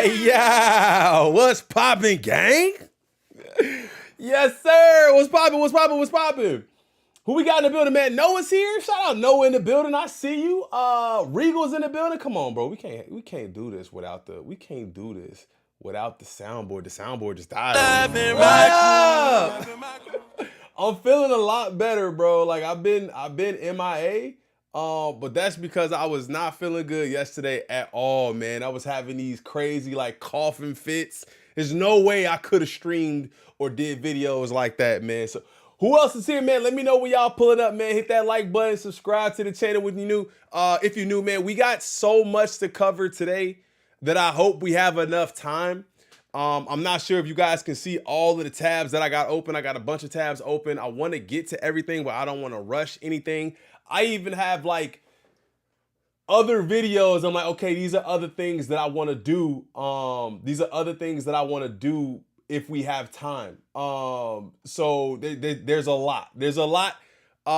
Hey, yo, what's poppin', gang? Yes, sir. What's poppin'? What's poppin'? What's poppin'? Who we got in the building, man? Noah's here. Shout out Noah in the building. I see you. Regal's in the building. Come on, bro. We can't do this without the soundboard. The soundboard just died. What up? I'm feeling a lot better, bro. Like I've been MIA. But that's because I was not feeling good yesterday at all, man. I was having these crazy like coughing fits. There's no way I could have streamed or did videos like that, man. So who else is here, man? Let me know when y'all pulling up, man. Hit that like button, subscribe to the channel when you new. If you're new, man, we got so much to cover today that I hope we have enough time. I'm not sure if you guys can see all of the tabs that I got open. I got a bunch of tabs open. I want to get to everything, but I don't want to rush anything. I even have like other videos. I'm like, okay, these are other things that I want to do. These are other things that I want to do if we have time. So there's a lot. There's a lot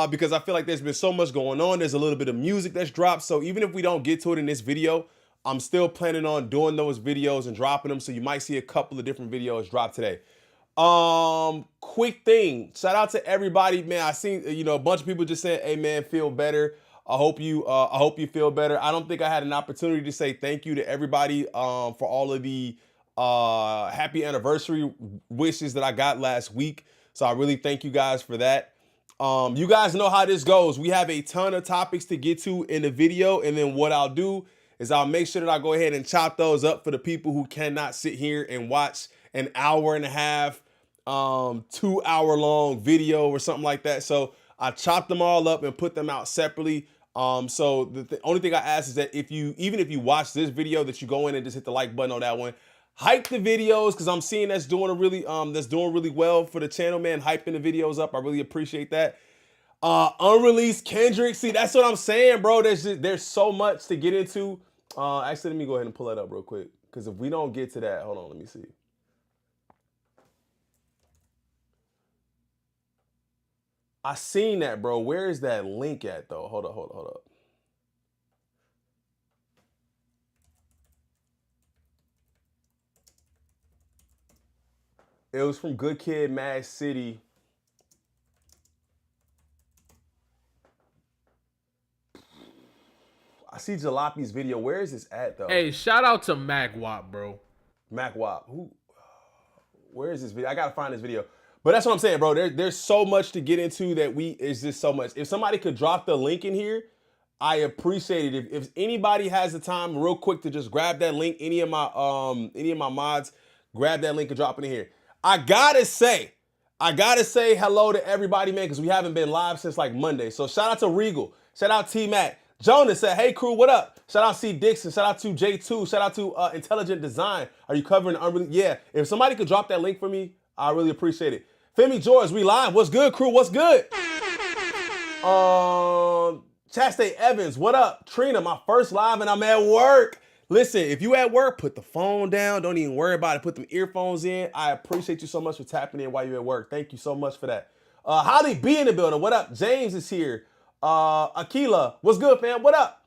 because I feel like there's been so much going on. There's a little bit of music that's dropped. So even if we don't get to it in this video, I'm still planning on doing those videos and dropping them. So you might see a couple of different videos drop today. Quick thing. Shout out to everybody, man. I seen, a bunch of people just saying, hey man, feel better. I hope you feel better. I don't think I had an opportunity to say thank you to everybody, for all of the, happy anniversary wishes that I got last week. So I really thank you guys for that. You guys know how this goes. We have a ton of topics to get to in the video. And then what I'll do is I'll make sure that I go ahead and chop those up for the people who cannot sit here and watch an hour and a half, 2 hour long video or something like that. So I chopped them all up and put them out separately. So the only thing I ask is that even if you watch this video, that you go in and just hit the like button on that one. Hype the videos, because I'm seeing that's doing really well for the channel, man. Hyping the videos up. I really appreciate that. Unreleased Kendrick. See, that's what I'm saying, bro. There's so much to get into. Actually, let me go ahead and pull that up real quick, because if we don't get to that, hold on, let me see. I seen that, bro. Where is that link at, though? Hold up. It was from Good Kid, Mad City. I see Jalape's video. Where is this at, though? Hey, shout out to Mac Wop, bro. Mac Wop. Where is this video? I gotta find this video. But that's what I'm saying, bro. There's so much to get into that it's just so much. If somebody could drop the link in here, I appreciate it. If anybody has the time real quick to just grab that link, any of my mods, grab that link and drop it in here. I gotta say hello to everybody, man, because we haven't been live since like Monday. So shout out to Regal. Shout out T-Mac. Jonas said, hey crew, what up? Shout out C Dixon. Shout out to J2. Shout out to Intelligent Design. Are you covering unreleased? Yeah. If somebody could drop that link for me, I really appreciate it. Femi George, we live. What's good, crew? What's good? Chastity Evans, what up? Trina, my first live and I'm at work. Listen, if you at work, put the phone down. Don't even worry about it. Put them earphones in. I appreciate you so much for tapping in while you're at work. Thank you so much for that. Holly B in the building. What up? James is here. Akila, what's good, fam? What up?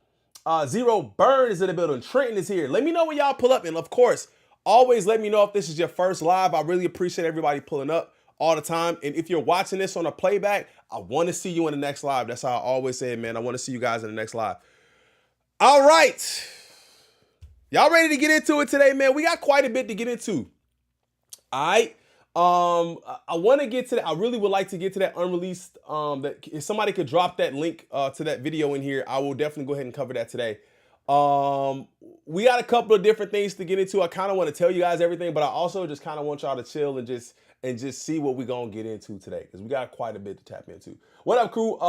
Zero Burn is in the building. Trenton is here. Let me know when y'all pull up. And of course, always let me know if this is your first live. I really appreciate everybody pulling up all the time. And if you're watching this on a playback, I want to see you in the next live. That's how I always say it, man. I want to see you guys in the next live. All right. Y'all ready to get into it today, man? We got quite a bit to get into. All right. I want to get to that. I really would like to get to that unreleased. That if somebody could drop that link to that video in here, I will definitely go ahead and cover that today. We got a couple of different things to get into. I kind of want to tell you guys everything, but I also just kind of want y'all to chill and just see what we're gonna get into today, because we got quite a bit to tap into. What up, crew?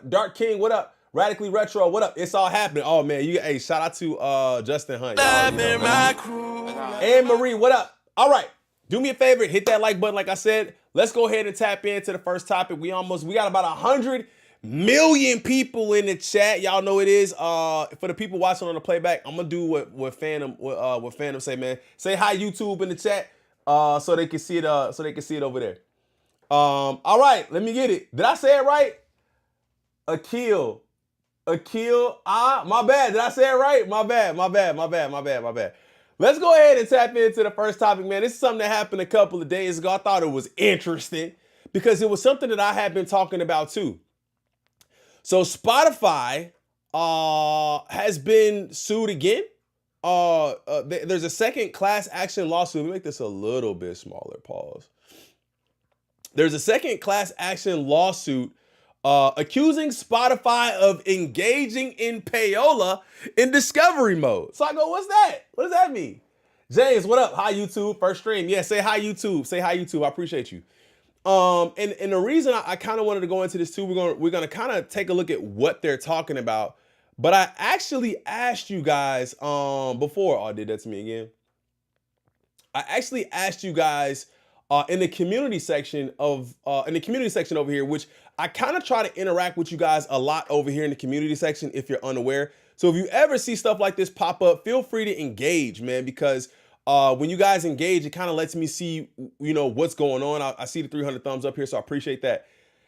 Dark King, what up? Radically Retro, what up? It's all happening. Oh man, hey, shout out to Justin Hunt. And Marie, what up? All right, do me a favor, hit that like button. Like I said, let's go ahead and tap into the first topic. We got about 100 million people in the chat. Y'all know it is. For the people watching on the playback, I'm gonna do what Phantom say, man. Say hi YouTube in the chat, so they can see it. So they can see it over there. All right, let me get it. Did I say it right? Akil, my bad. Did I say it right? My bad. Let's go ahead and tap into the first topic, man. This is something that happened a couple of days ago. I thought it was interesting because it was something that I had been talking about too. So Spotify has been sued again. There's a second class action lawsuit. Let me make this a little bit smaller. Pause. There's a second class action lawsuit accusing Spotify of engaging in payola in discovery mode. So I go, what's that? What does that mean? James, what up? Hi, YouTube. First stream. Yeah, say hi, YouTube. Say hi, YouTube. I appreciate you. And the reason I kind of wanted to go into this too, we're gonna kind of take a look at what they're talking about. But I actually asked you guys before. Oh, did that to me again. I actually asked you guys in the community section over here, which I kind of try to interact with you guys a lot over here in the community section if you're unaware. So if you ever see stuff like this pop up, feel free to engage, man, because when you guys engage, it kind of lets me see, what's going on. I see the 300 thumbs up here, so I appreciate that.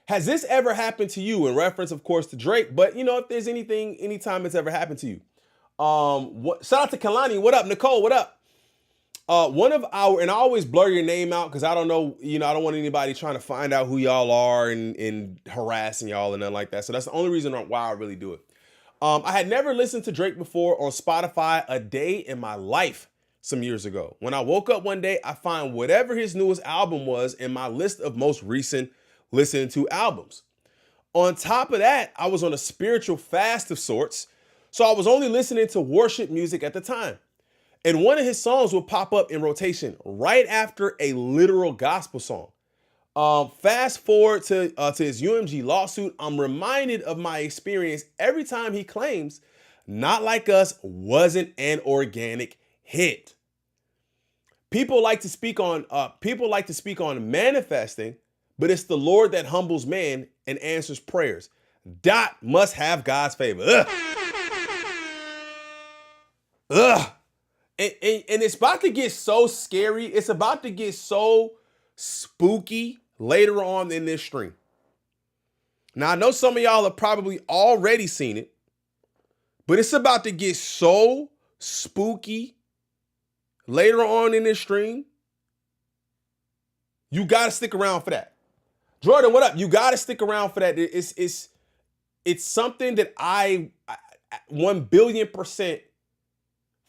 Has this ever happened to you? In reference, of course, to Drake, but if there's anytime it's ever happened to you. Shout out to Kalani. What up? Nicole, what up? And I always blur your name out because I don't know, I don't want anybody trying to find out who y'all are and harassing y'all and nothing like that. So that's the only reason why I really do it. I had never listened to Drake before on Spotify a day in my life some years ago. When I woke up one day, I find whatever his newest album was in my list of most recent listened to albums. On top of that, I was on a spiritual fast of sorts, so I was only listening to worship music at the time. And one of his songs would pop up in rotation right after a literal gospel song. Fast forward to his UMG lawsuit, I'm reminded of my experience every time he claims Not Like Us wasn't an organic hit. People like to speak on manifesting, but it's the Lord that humbles man and answers prayers. Dot must have God's favor. Ugh. Ugh. And it's about to get so scary. It's about to get so spooky later on in this stream. Now, I know some of y'all have probably already seen it, but it's about to get so spooky later on in this stream. You got to stick around for that. Jordan, what up? You got to stick around for that. It's something that I 1,000,000,000%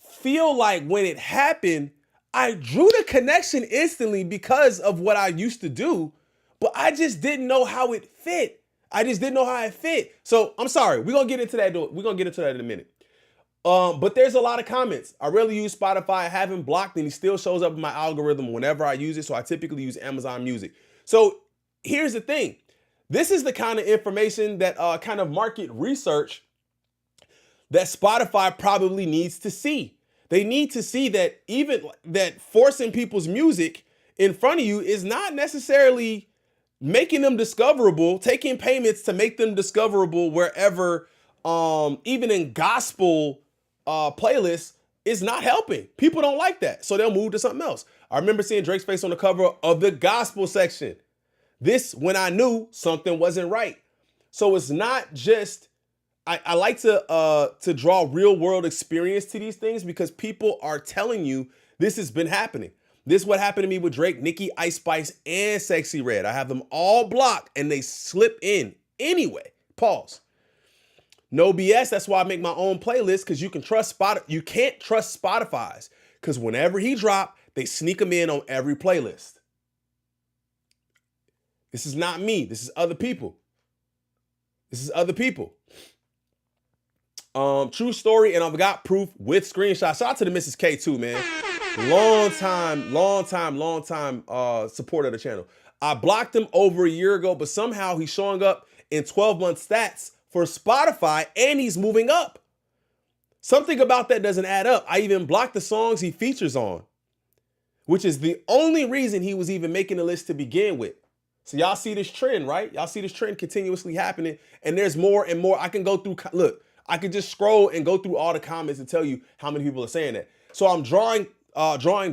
feel like when it happened, I drew the connection instantly because of what I used to do, but I just didn't know how it fit. So I'm sorry. We're going to get into that. We're going to get into that in a minute. But there's a lot of comments. I rarely use Spotify. I haven't blocked, and he still shows up in my algorithm whenever I use it. So I typically use Amazon Music. So here's the thing. This is the kind of information that kind of market research that Spotify probably needs to see. They need to see that even that forcing people's music in front of you is not necessarily making them discoverable, taking payments to make them discoverable wherever, even in gospel playlists, is not helping. People don't like that, so they'll move to something else. I remember seeing Drake's face on the cover of the gospel section. This when I knew something wasn't right. So it's not just, I like to draw real world experience to these things because people are telling you this has been happening. This is what happened to me with Drake, Nicki, Ice Spice, and Sexy Red. I have them all blocked and they slip in anyway. Pause. No BS. That's why I make my own playlist, because you can't trust Spotify's, because whenever he drop, they sneak them in on every playlist. This is not me. This is other people. True story, and I've got proof with screenshots. Shout out to the Mrs. K too, man. Long time supporter of the channel. I blocked him over a year ago, but somehow he's showing up in 12-month stats for Spotify, and he's moving up. Something about that doesn't add up. I even blocked the songs he features on, which is the only reason he was even making the list to begin with. So y'all see this trend, right? Y'all see this trend continuously happening, and there's more and more. I can go through, look, I could just scroll and go through all the comments and tell you how many people are saying that. So I'm drawing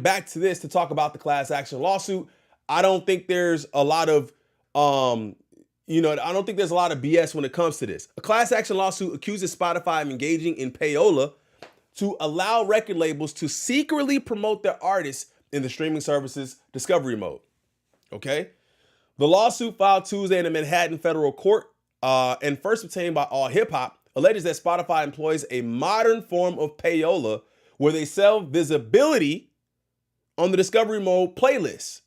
back to this to talk about the class action lawsuit. I don't think there's a lot of, I don't think there's a lot of BS when it comes to this. A class action lawsuit accuses Spotify of engaging in payola to allow record labels to secretly promote their artists in the streaming service's discovery mode. Okay? The lawsuit filed Tuesday in the Manhattan federal court and first obtained by All Hip Hop alleges that Spotify employs a modern form of payola where they sell visibility on the discovery mode playlist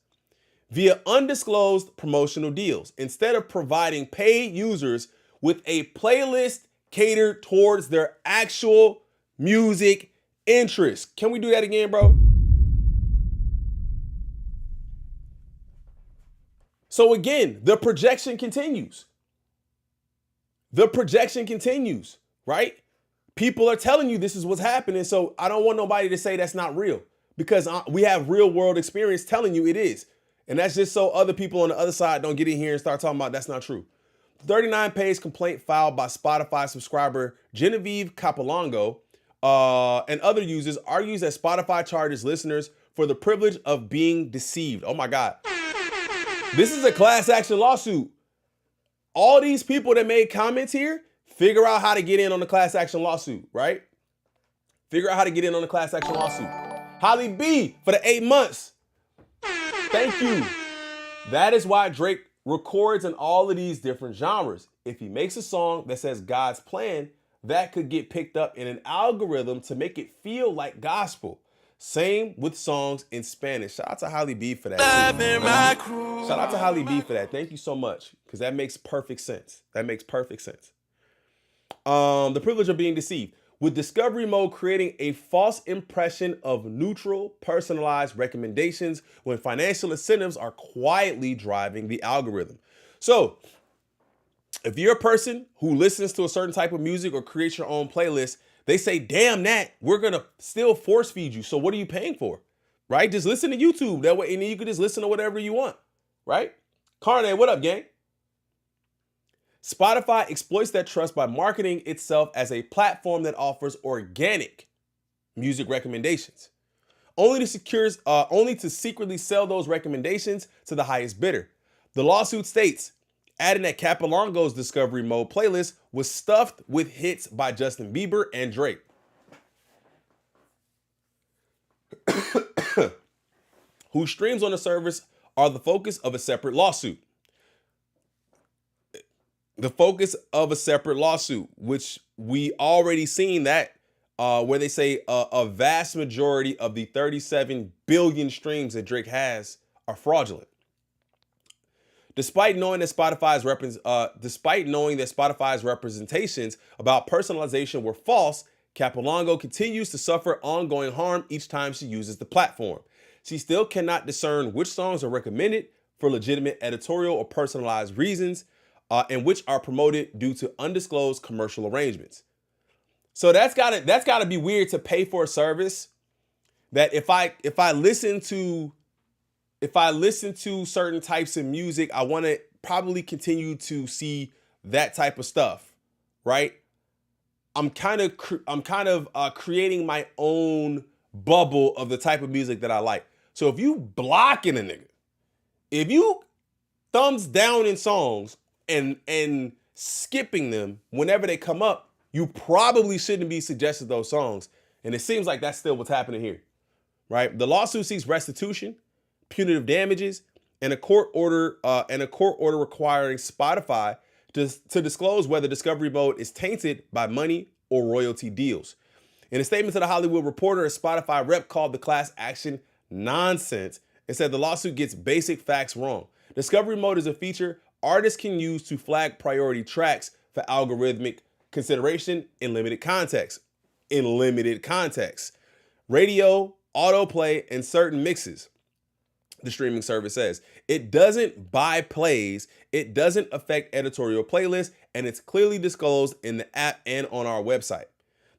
via undisclosed promotional deals instead of providing paid users with a playlist catered towards their actual music interests. Can we do that again, bro? So again, the projection continues. The projection continues, right? People are telling you this is what's happening. So I don't want nobody to say that's not real because we have real world experience telling you it is. And that's just so other people on the other side don't get in here and start talking about that's not true. The 39-page complaint filed by Spotify subscriber Genevieve Capolongo and other users argues that Spotify charges listeners for the privilege of being deceived. Oh my God. This is a class action lawsuit. All these people that made comments here, figure out how to get in on the class action lawsuit, right? Figure out how to get in on the class action lawsuit. Holly B for the 8 months. Thank you. That is why Drake records in all of these different genres. If he makes a song that says God's plan, that could get picked up in an algorithm to make it feel like gospel. Same with songs in Spanish. Shout out to Holly B for that. Shout out to Holly B for that. Thank you so much, because that makes perfect sense. That makes perfect sense. The privilege of being deceived. With discovery mode creating a false impression of neutral, personalized recommendations when financial incentives are quietly driving the algorithm. So, if you're a person who listens to a certain type of music or creates your own playlist, they say, damn that, we're going to still force feed you. So what are you paying for? Right? Just listen to YouTube. That way, and then you can just listen to whatever you want. Right? Carne, what up, gang? Spotify exploits that trust by marketing itself as a platform that offers organic music recommendations, only to secretly sell those recommendations to the highest bidder. The lawsuit states, adding that Capolongo's discovery mode playlist was stuffed with hits by Justin Bieber and Drake. Whose streams on the service are the focus of a separate lawsuit. The focus of a separate lawsuit, which we already seen that where they say a vast majority of the 37 billion streams that Drake has are fraudulent. Despite knowing that Spotify's representations about personalization were false, Capolongo continues to suffer ongoing harm each time she uses the platform. She still cannot discern which songs are recommended for legitimate editorial or personalized reasons, and which are promoted due to undisclosed commercial arrangements. So that's gotta be weird to pay for a service that if I listen to certain types of music, I want to probably continue to see that type of stuff, right? I'm kind of creating my own bubble of the type of music that I like. So if you blocking a nigga, if you thumbs down in songs and skipping them whenever they come up, you probably shouldn't be suggesting those songs. And it seems like that's still what's happening here, right? The lawsuit seeks restitution, punitive damages, and a court order requiring Spotify to disclose whether discovery mode is tainted by money or royalty deals. In a statement to the Hollywood Reporter, a Spotify rep called the class action nonsense and said the lawsuit gets basic facts wrong. Discovery mode is a feature artists can use to flag priority tracks for algorithmic consideration in limited context. Radio, autoplay, and certain mixes. The streaming service says it doesn't buy plays, it doesn't affect editorial playlists, and it's clearly disclosed in the app and on our website.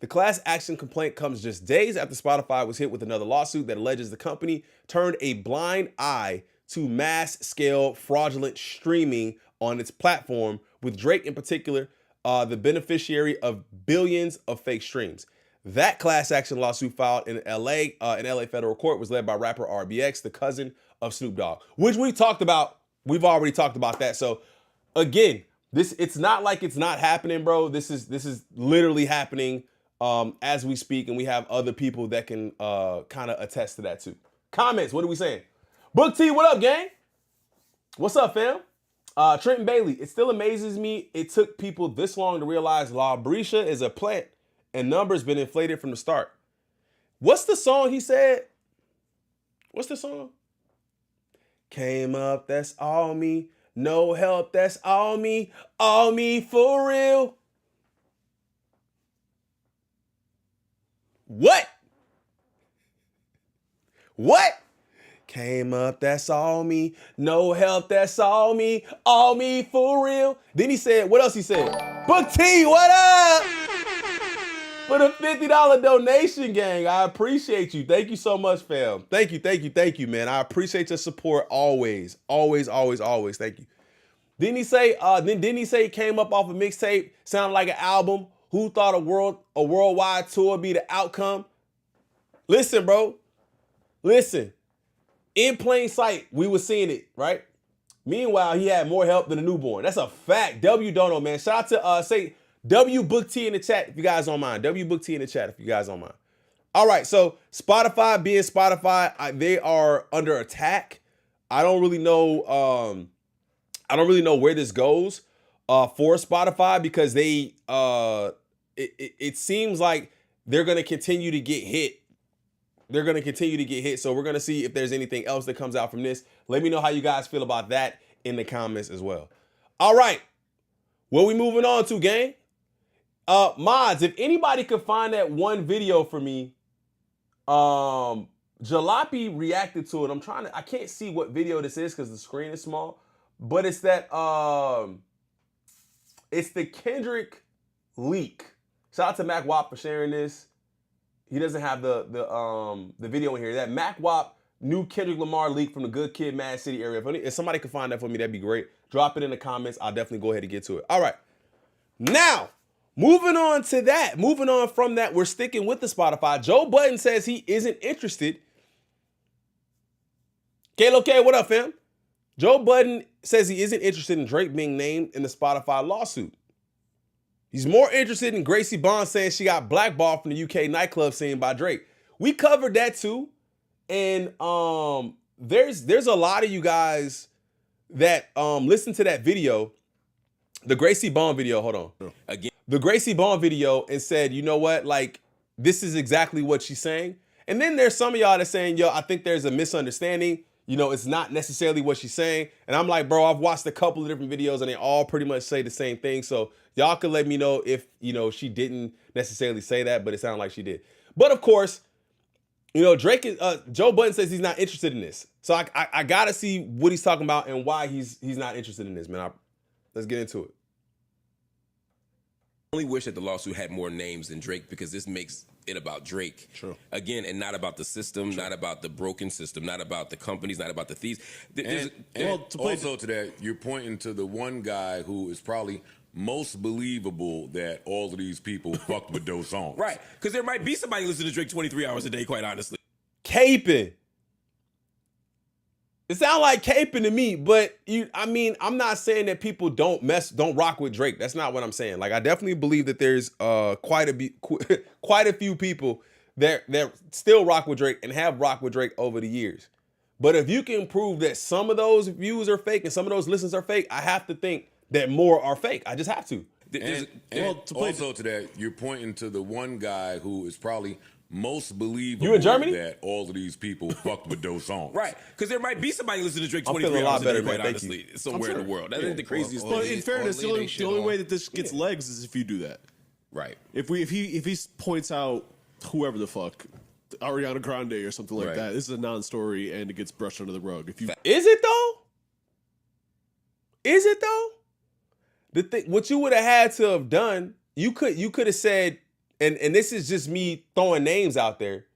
The class action complaint comes just days after Spotify was hit with another lawsuit that alleges the company turned a blind eye to mass-scale fraudulent streaming on its platform, with Drake in particular the beneficiary of billions of fake streams. That class action lawsuit filed in LA federal court was led by rapper RBX, the cousin of Snoop Dogg, which we talked about. We've already talked about that. So again, it's not like it's not happening, bro. This is literally happening as we speak, and we have other people that can kind of attest to that too. Comments, what are we saying? Book T, what up, gang? What's up, fam? Trenton Bailey, it still amazes me it took people this long to realize La Brisha is a plant and numbers been inflated from the start. What's the song he said? What's the song? Came up, that's all me. No help, that's all me for real. What? What? Came up, that's all me. No help, that's all me for real. Then he said, what else he said? Book T, what up? For the $50 donation, gang. I appreciate you. Thank you so much, fam. Thank you, man. I appreciate your support always. Always. Thank you. Didn't he say he came up off a mixtape, sounded like an album? Who thought a worldwide tour be the outcome? Listen, bro. Listen. In plain sight, we were seeing it, right? Meanwhile, he had more help than a newborn. That's a fact. W Dono, man. Shout out to say W Book T in the chat if you guys don't mind. W Book T in the chat if you guys don't mind. All right, so Spotify being Spotify, they are under attack. I don't really know where this goes for Spotify because they it seems like they're gonna continue to get hit. They're going to continue to get hit. So we're going to see if there's anything else that comes out from this. Let me know how you guys feel about that in the comments as well. All right. What we moving on to, gang? Mods, if anybody could find that one video for me, Jalopy reacted to it. I can't see what video this is because the screen is small, but it's that, it's the Kendrick leak. Shout out to Mac Wap for sharing this. He doesn't have the video in here. That Mac Wap new Kendrick Lamar leak from the Good Kid, Mad City area. If somebody could find that for me, that'd be great. Drop it in the comments. I'll definitely go ahead and get to it. All right. Now, moving on to that. Moving on from that, we're sticking with the Spotify. Joe Budden says he isn't interested. Kalo K, what up, fam? Joe Budden says he isn't interested in Drake being named in the Spotify lawsuit. He's more interested in Gracie Bond saying she got blackballed from the UK nightclub scene by Drake. We covered that too. And there's a lot of you guys that listen to that video, the Gracie Bond video, hold on. Again, the Gracie Bond video and said, you know what, like, this is exactly what she's saying. And then there's some of y'all that's saying, yo, I think there's a misunderstanding. You know, it's not necessarily what she's saying. And I'm like, bro, I've watched a couple of different videos and they all pretty much say the same thing. So y'all could let me know if, you know, she didn't necessarily say that, but it sounded like she did. But of course, you know, Joe Budden says he's not interested in this. So I got to see what he's talking about and why he's not interested in this, man. Let's get into it. I only wish that the lawsuit had more names than Drake because this makes it about Drake. True. Again, and not about the system, not about the broken system, not about the companies, not about the thieves. Also to that, you're pointing to the one guy who is probably most believable that all of these people fucked with those songs. Right, because there might be somebody listening to Drake 23 hours a day, quite honestly. Caping. It sounds like caping to me, but I'm not saying that people don't rock with Drake. That's not what I'm saying. Like, I definitely believe that there's quite a few people that still rock with Drake and have rocked with Drake over the years. But if you can prove that some of those views are fake and some of those listens are fake, I have to think that more are fake. I just have to. Also to that, you're pointing to the one guy who is probably most believable you in Germany? That all of these people fucked with those songs. Right, because there might be somebody listening to Drake I'm 23 feeling a lot hours a better, day, quite man. Thank honestly, you. somewhere in the world. That ain't the craziest Well, thing. in fairness, the only way that this gets legs is if you do that. Right. If he points out whoever the fuck, Ariana Grande or something like that, this is a non-story and it gets brushed under the rug. Is it though? Is it though? The thing, what you would have had to have done, you could have said, and this is just me throwing names out there.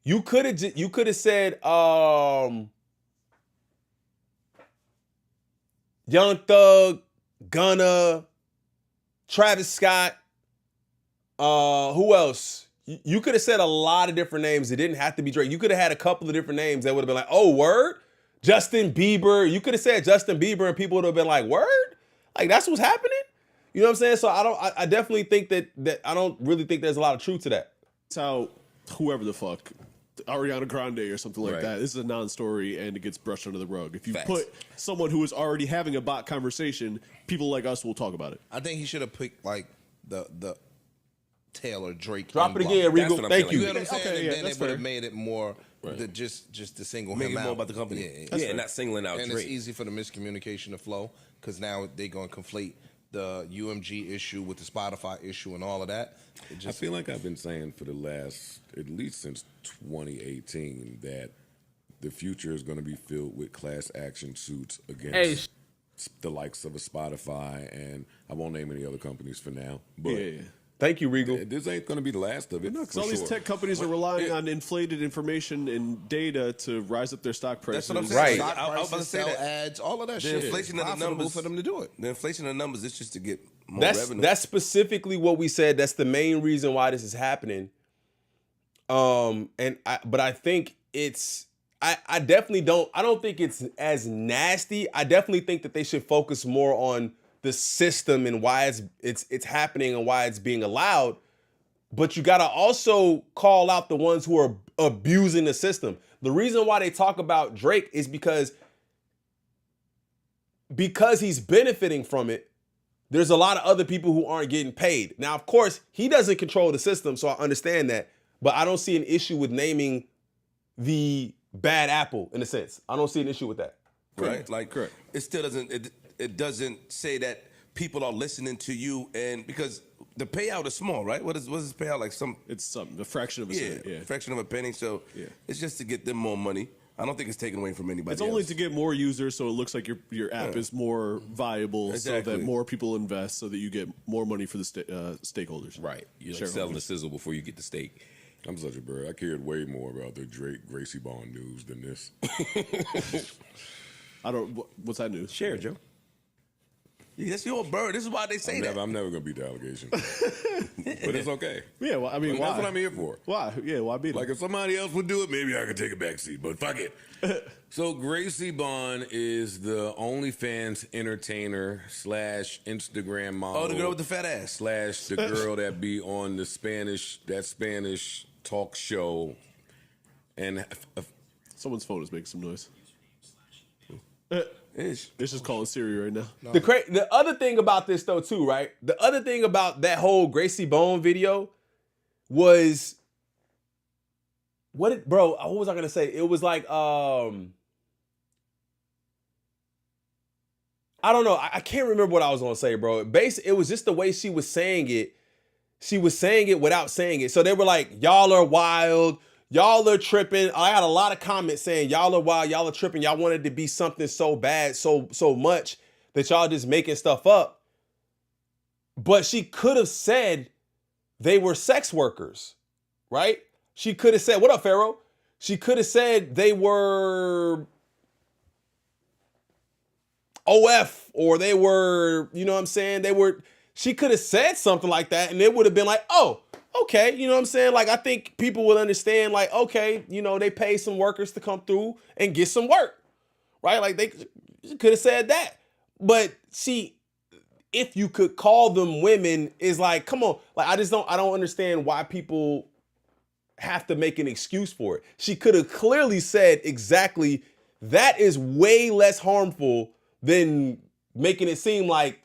You could have said Young Thug, Gunna, Travis Scott, who else? You could have said a lot of different names. It didn't have to be Drake. You could have had a couple of different names that would have been like, oh, word? Justin Bieber. You could have said Justin Bieber and people would have been like, word? Like, that's what's happening? You know what I'm saying? So I definitely think that I don't really think there's a lot of truth to that. It's how whoever the fuck, Ariana Grande or something like that. This is a non-story and it gets brushed under the rug. If you put someone who is already having a bot conversation, people like us will talk about it. I think he should have picked like the Taylor Drake. Drop it again, Regal. Thank you. You know what I'm saying? Okay, and yeah, then that's they would have fair. made it more just to single Make him it out. more about the company. Yeah, Yeah, not singling out and Drake. it's easy for the miscommunication to flow because now they're going to conflate the UMG issue with the Spotify issue and all of that. I feel like I've been saying for the last, at least since 2018, that the future is going to be filled with class action suits against the likes of a Spotify, and I won't name any other companies for now. But Thank you, Regal. this ain't going to be the last of it. Because all these tech companies are relying on inflated information and data to rise up their stock prices. That's what I'm saying. Right. Stock I was prices, about to say sell that. ads, all of that The shit. inflation of the Profitable numbers for them to do it. The inflation of the numbers is just to get more That's revenue. that's specifically what we said. That's the main reason why this is happening. But I think it's I definitely don't think it's as nasty. I definitely think that they should focus more on the system and why it's happening and why it's being allowed. But you gotta also call out the ones who are abusing the system. The reason why they talk about Drake is because he's benefiting from it. There's a lot of other people who aren't getting paid. Now, of course, he doesn't control the system, so I understand that. But I don't see an issue with naming the bad apple in a sense. I don't see an issue with that. Right? Like, it still doesn't. It doesn't say that people are listening to you, and because the payout is small, right? What is his payout like? It's something, a fraction of a cent. Yeah. A fraction of a penny. So it's just to get them more money. I don't think it's taken away from anybody. It's only else. to get more users, so it looks like your app is more viable, so that more people invest, so that you get more money for the stakeholders. Right. You're like selling the sizzle before you get the steak. I'm such a bird. I cared way more about the Drake Gracie Bond news than this. What's that news? Share, Joe. Yeah, that's your bird. This is why they say that. I'm never going to beat the allegation. But it's okay. Yeah, well, I mean, why? That's what I'm here for. Why? Yeah, why beat it? Like, if somebody else would do it, maybe I could take a back seat, but fuck it. So, Gracie Bond is the OnlyFans entertainer / Instagram model. Oh, the girl with the fat ass. / the girl that be on the Spanish talk show. And Someone's phone is making some noise. Ish. It's just calling Siri right now. No. The other thing about this though too, right? The other thing about that whole Gracie Bone video was what was I gonna say? It was like I don't know. I can't remember what I was gonna say, bro. It was just the way she was saying it. She was saying it without saying it. So they were like, y'all are wild. Y'all are tripping. I had a lot of comments saying y'all are wild, y'all are tripping. Y'all wanted to be something so bad, so much that y'all just making stuff up. But she could have said they were sex workers, right? She could have said, what up, Pharaoh? She could have said they were OF or they were, you know what I'm saying? She could have said something like that and it would have been like, oh, okay, you know what I'm saying? Like, I think people would understand, like, okay, you know, they pay some workers to come through and get some work, right? Like, they could have said that. But see, if you could call them women is like, come on. Like, I don't understand why people have to make an excuse for it. She could have clearly said exactly that is way less harmful than making it seem like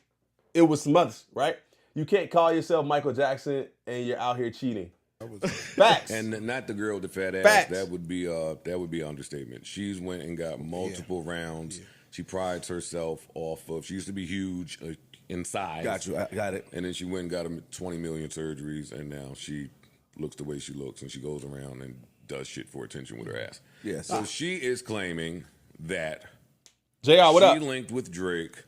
it was some others, right? You can't call yourself Michael Jackson and you're out here cheating. Facts. And not the girl with the fat ass. Facts. That would be an understatement. She's went and got multiple rounds. She prides herself off of. She used to be huge in size. Got you. I got it. And then she went and got 20 million surgeries, and now she looks the way she looks, and she goes around and does shit for attention with her ass. Yes. So she is claiming that JR, what up? she linked with Drake.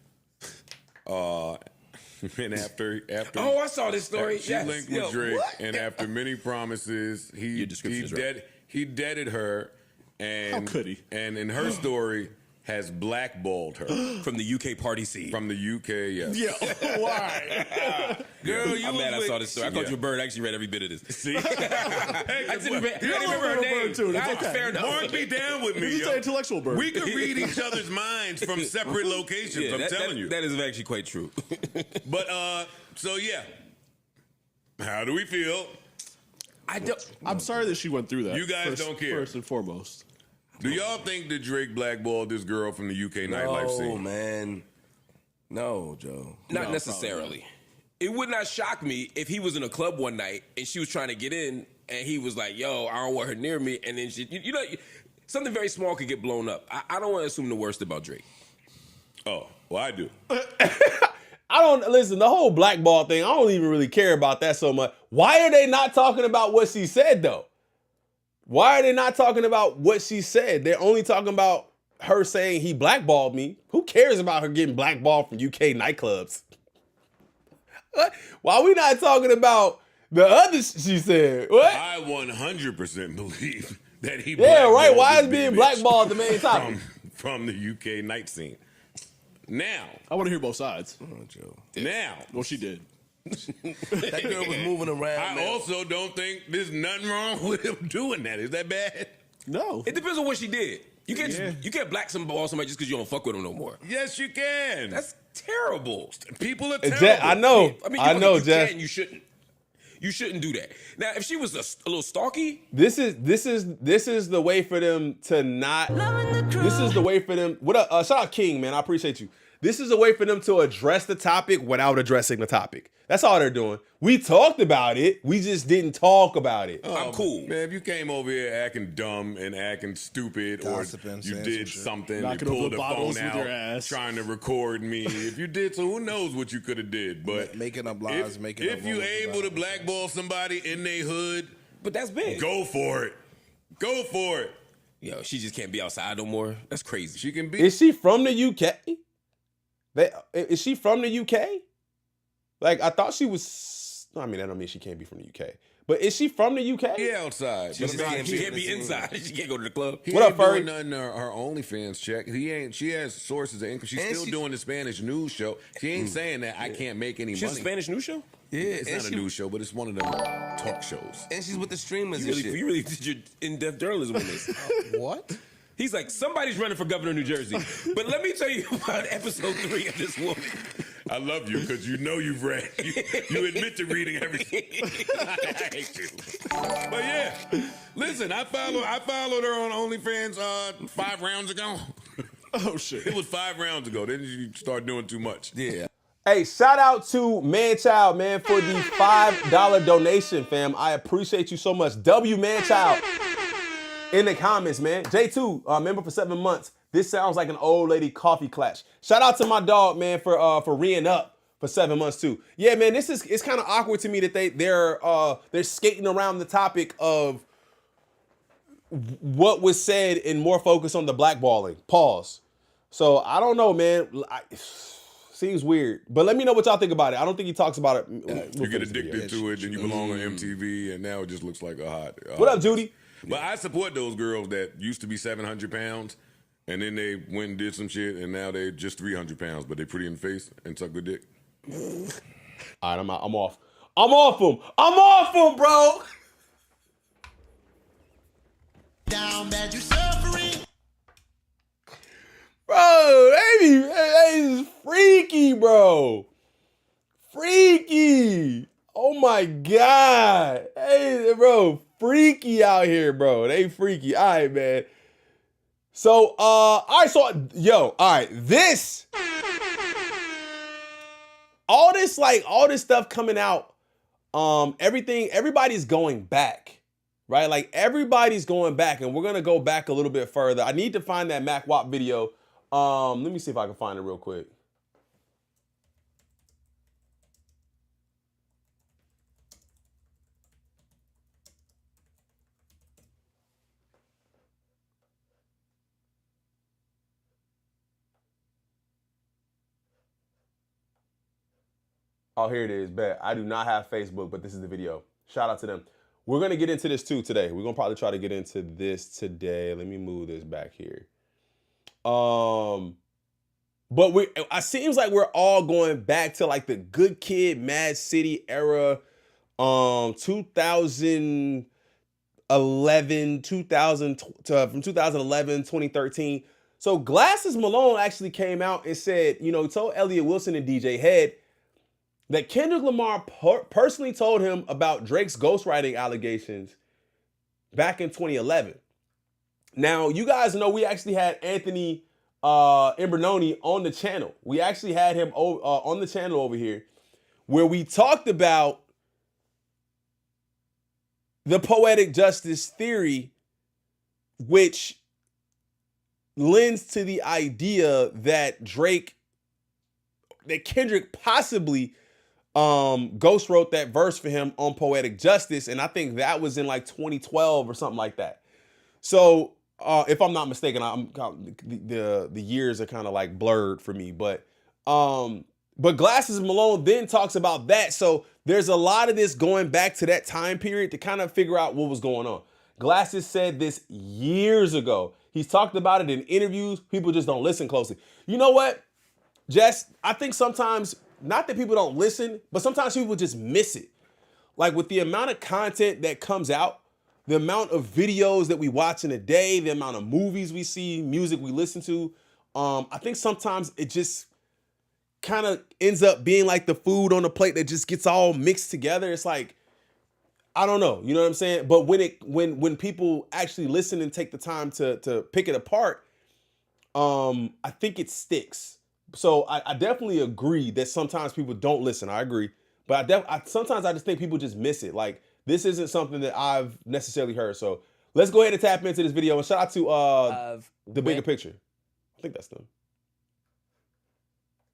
And after I saw this story. She linked with Drake, and after many promises, he deaded her. And how could he? And in her story, has blackballed her from the UK party scene. From the UK, yes. Yeah, why? Girl, I'm mad I saw this story. I called you a bird. I actually read every bit of this. See? I didn't remember her name. Too. That's okay. Fair enough. Mark me down with me. It's an intellectual bird. We can read each other's minds from separate locations. I'm telling you. That is actually quite true. But, so yeah. How do we feel? I'm sorry that she went through that. You guys don't care. First and foremost. Do y'all think that Drake blackballed this girl from the UK nightlife scene? No, man. No, Joe. Not necessarily. It would not shock me if he was in a club one night and she was trying to get in and he was like, yo, I don't want her near me. And then you know, something very small could get blown up. I don't want to assume the worst about Drake. Oh, well, I do. I don't listen. The whole blackball thing, I don't even really care about that so much. Why are they not talking about what she said though? Why are they not talking about what she said? They're only talking about her saying he blackballed me. Who cares about her getting blackballed from UK nightclubs? Why are we not talking about the other she said? What? I 100% believe that he. Yeah, right. Why is this being bitch blackballed the main topic? From the UK night scene. Now, I want to hear both sides. Oh, Joe. Now, Well, she did. That girl was moving around. I man. also don't think there's nothing wrong with him doing that. Is that bad? No. It depends on what she did. You can't black somebody just because you don't fuck with them no more. Yes, you can. That's terrible. People are terrible. I know. I know, you Jeff. can, you shouldn't. You shouldn't do that. Now, if she was a little stalky, This is the way for them to not. This is the way for them. What up? Shout out King, man. I appreciate you. This is a way for them to address the topic without addressing the topic. That's all they're doing. We talked about it. We just didn't talk about it. I'm cool. Man, if you came over here acting dumb and acting stupid, Gossiping, or you saying did some something, you Knocking over pulled the bottles phone with out, your ass. trying to record me. If you did, so who knows what you could have did? But Making up lies, if you able to blackball somebody in their hood, But that's big. go for it. Go for it. Yo, she just can't be outside no more. That's crazy. She can be. Is she from the UK? Is she from the UK? Like, I thought she was. I mean, that don't mean she can't be from the UK. But is she from the UK? Yeah, outside. She can't be inside. She can't go to the club. He What up, ain't Furry? doing nothing her OnlyFans check. He ain't. She has sources of income. She's still doing the Spanish news show. She ain't saying that I can't make any She's a money. Spanish news show? Yeah, It's not a news show, but it's one of them talk shows. And she's with the streamers You and really, shit. you really did your in-depth journalism with this. What? He's like, somebody's running for governor of New Jersey. But let me tell you about episode 3 of this woman. I love you because you know you've read. You admit to reading everything. I hate you. But yeah, listen, I followed her on OnlyFans 5 rounds ago. Oh, shit. It was 5 rounds ago. Then you start doing too much. Yeah. Hey, shout out to Manchild, man, for the $5 donation, fam. I appreciate you so much. W Manchild in the comments, man. J2, member for 7 months. This sounds like an old lady coffee clutch. Shout out to my dog, man, for re-ing up for 7 months too. Yeah, man, it's kind of awkward to me that they're skating around the topic of what was said and more focus on the blackballing. Pause. So I don't know, man. Seems weird, but let me know what y'all think about it. I don't think he talks about it. You get addicted to it, then you belong on MTV, and now it just looks like a hot. What up, Judy? But I support those girls that used to be 700 pounds, and then they went and did some shit, and now they're just 300 pounds, but they pretty in the face and suck the dick. All right, I'm off. I'm off them, bro. Down bad, you suffering. Bro, they is freaky, bro. Freaky. Oh my God. Hey, bro, freaky out here, bro. They freaky. All right, man. So, all right, so, all right, all this stuff coming out, everybody's going back, right? Like, everybody's going back, and we're going to go back a little bit further. I need to find that Mac Wap video. Let me see if I can find it real quick. Oh, here it is. Bet. I do not have Facebook, but this is the video. Shout out to them. We're going to get into this too today. We're going to probably try to get into this today. Let me move this back here. But it seems like we're all going back to like the Good Kid, Mad City era, 2011, from 2011, 2013. So Glasses Malone actually came out and said, he told Elliot Wilson and DJ Head that Kendrick Lamar personally told him about Drake's ghostwriting allegations back in 2011. Now, you guys know we actually had Anthony Imbernoni on the channel. We actually had him on the channel over here where we talked about the poetic justice theory, which lends to the idea that Kendrick possibly ghost wrote that verse for him on Poetic Justice, and I think that was in like 2012 or something like that. So if I'm not mistaken, the years are kind of like blurred for me, but Glasses Malone then talks about that. So there's a lot of this going back to that time period to kind of figure out what was going on. Glasses said this years ago. He's talked about it in interviews. People just don't listen closely. You know what, Jess? I think sometimes, not that people don't listen, but sometimes people just miss it. Like with the amount of content that comes out, the amount of videos that we watch in a day, the amount of movies we see, music we listen to, I think sometimes it just kind of ends up being like the food on the plate that just gets all mixed together. It's like, I don't know, you know what I'm saying? But when people actually listen and take the time to pick it apart, I think it sticks. So I definitely agree that sometimes people don't listen. I agree. But sometimes I just think people just miss it. Like, this isn't something that I've necessarily heard. So let's go ahead and tap into this video. And shout out to the bigger picture. I think that's them.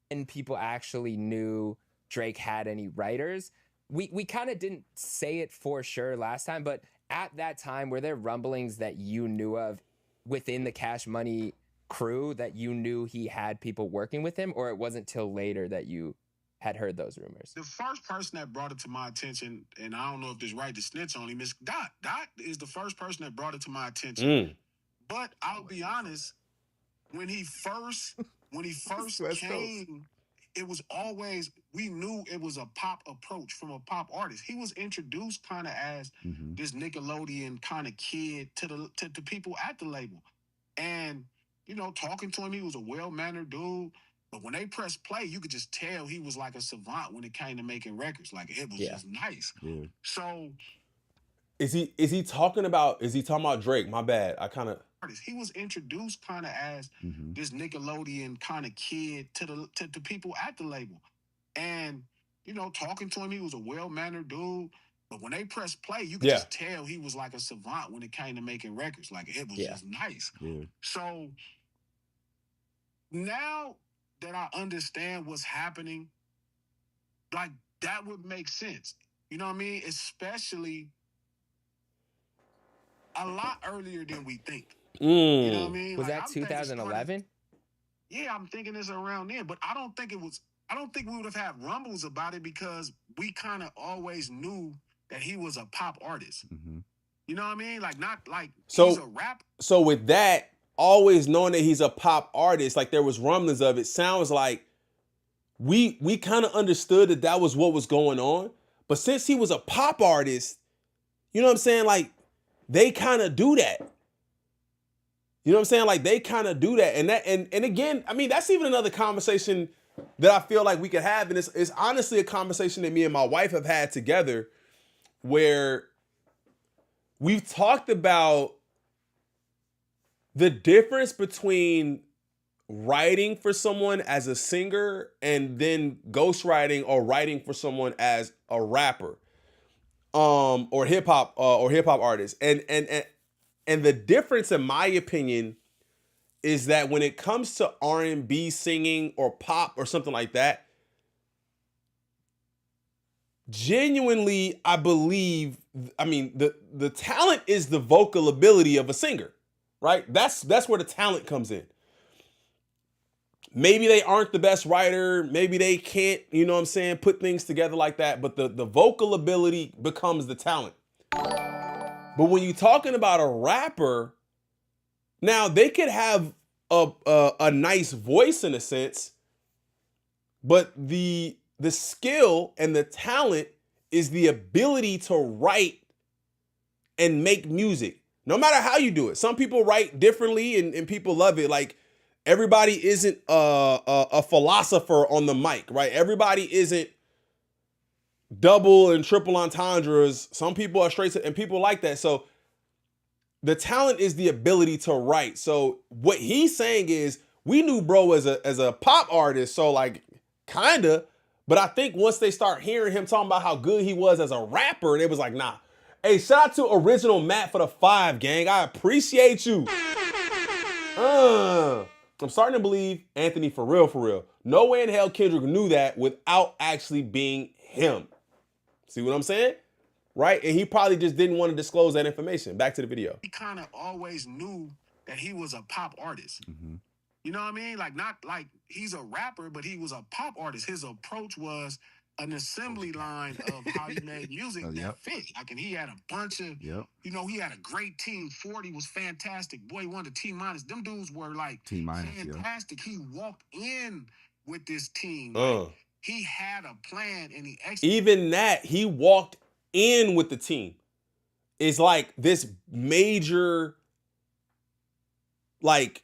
And people actually knew Drake had any writers. We kind of didn't say it for sure last time, but at that time, were there rumblings that you knew of within the Cash Money crew that you knew he had people working with him, or it wasn't till later that you had heard those rumors? The first person that brought it to my attention, and I don't know if this right to snitch on him, is Dot. Dot is the first person that brought it to my attention. But I'll be honest, when he first came, it was always, we knew it was a pop approach from a pop artist. He was introduced kind of as this Nickelodeon kind of kid to the people at the label. And, talking to him, he was a well-mannered dude. But when they pressed play, you could just tell he was like a savant when it came to making records. Like, it was just nice. Yeah. So is he talking about Drake? My bad. I kind of. He was introduced kind of as this Nickelodeon kind of kid to the people at the label. And, talking to him, he was a well-mannered dude. But when they pressed play, you could just tell he was like a savant when it came to making records. Like, it was just nice. Yeah. So now that I understand what's happening, like, that would make sense. You know what I mean? Especially a lot earlier than we think. You know what I mean? Was that 2011? Yeah, I'm thinking it's around then, but I don't think we would have had rumbles about it because we kind of always knew that he was a pop artist. You know what I mean? Like, not like he's a rapper. So with that, always knowing that he's a pop artist, like there was rumblings of it, sounds like we kind of understood that was what was going on. But since he was a pop artist, you know what I'm saying? Like, they kind of do that. You know what I'm saying? Like, they kind of do that. And again, I mean, that's even another conversation that I feel like we could have. And it's honestly a conversation that me and my wife have had together where we've talked about the difference between writing for someone as a singer and then ghostwriting or writing for someone as a rapper, or hip hop artist. And the difference, in my opinion, is that when it comes to R&B singing or pop or something like that, genuinely, I believe, I mean, the talent is the vocal ability of a singer, right? That's where the talent comes in. Maybe they aren't the best writer. Maybe they can't, you know what I'm saying, put things together like that. But the vocal ability becomes the talent. But when you're talking about a rapper, now they could have a nice voice in a sense, but the skill and the talent is the ability to write and make music. No matter how you do it. Some people write differently and people love it. Like everybody isn't a philosopher on the mic, right? Everybody isn't double and triple entendres. Some people are straight to, and people like that. So the talent is the ability to write. So what he's saying is we knew bro as a pop artist. So like kinda, but I think once they start hearing him talking about how good he was as a rapper, they was like, nah. Hey, shout out to Original Matt for the 5, gang. I appreciate you. I'm starting to believe Anthony for real. No way in hell Kendrick knew that without actually being him. See what I'm saying? Right? And he probably just didn't want to disclose that information. Back to the video. He kind of always knew that he was a pop artist. You know what I mean? Like, not like he's a rapper, but he was a pop artist. His approach was an assembly line of how he made music that fit. Like, and he had a bunch of, you know, he had a great team. 40 was fantastic. Boy, he won the T-minus. Them dudes were like fantastic. He walked in with this team. Like, he had a plan and he executed. Even that, he walked in with the team. It's like this major, like,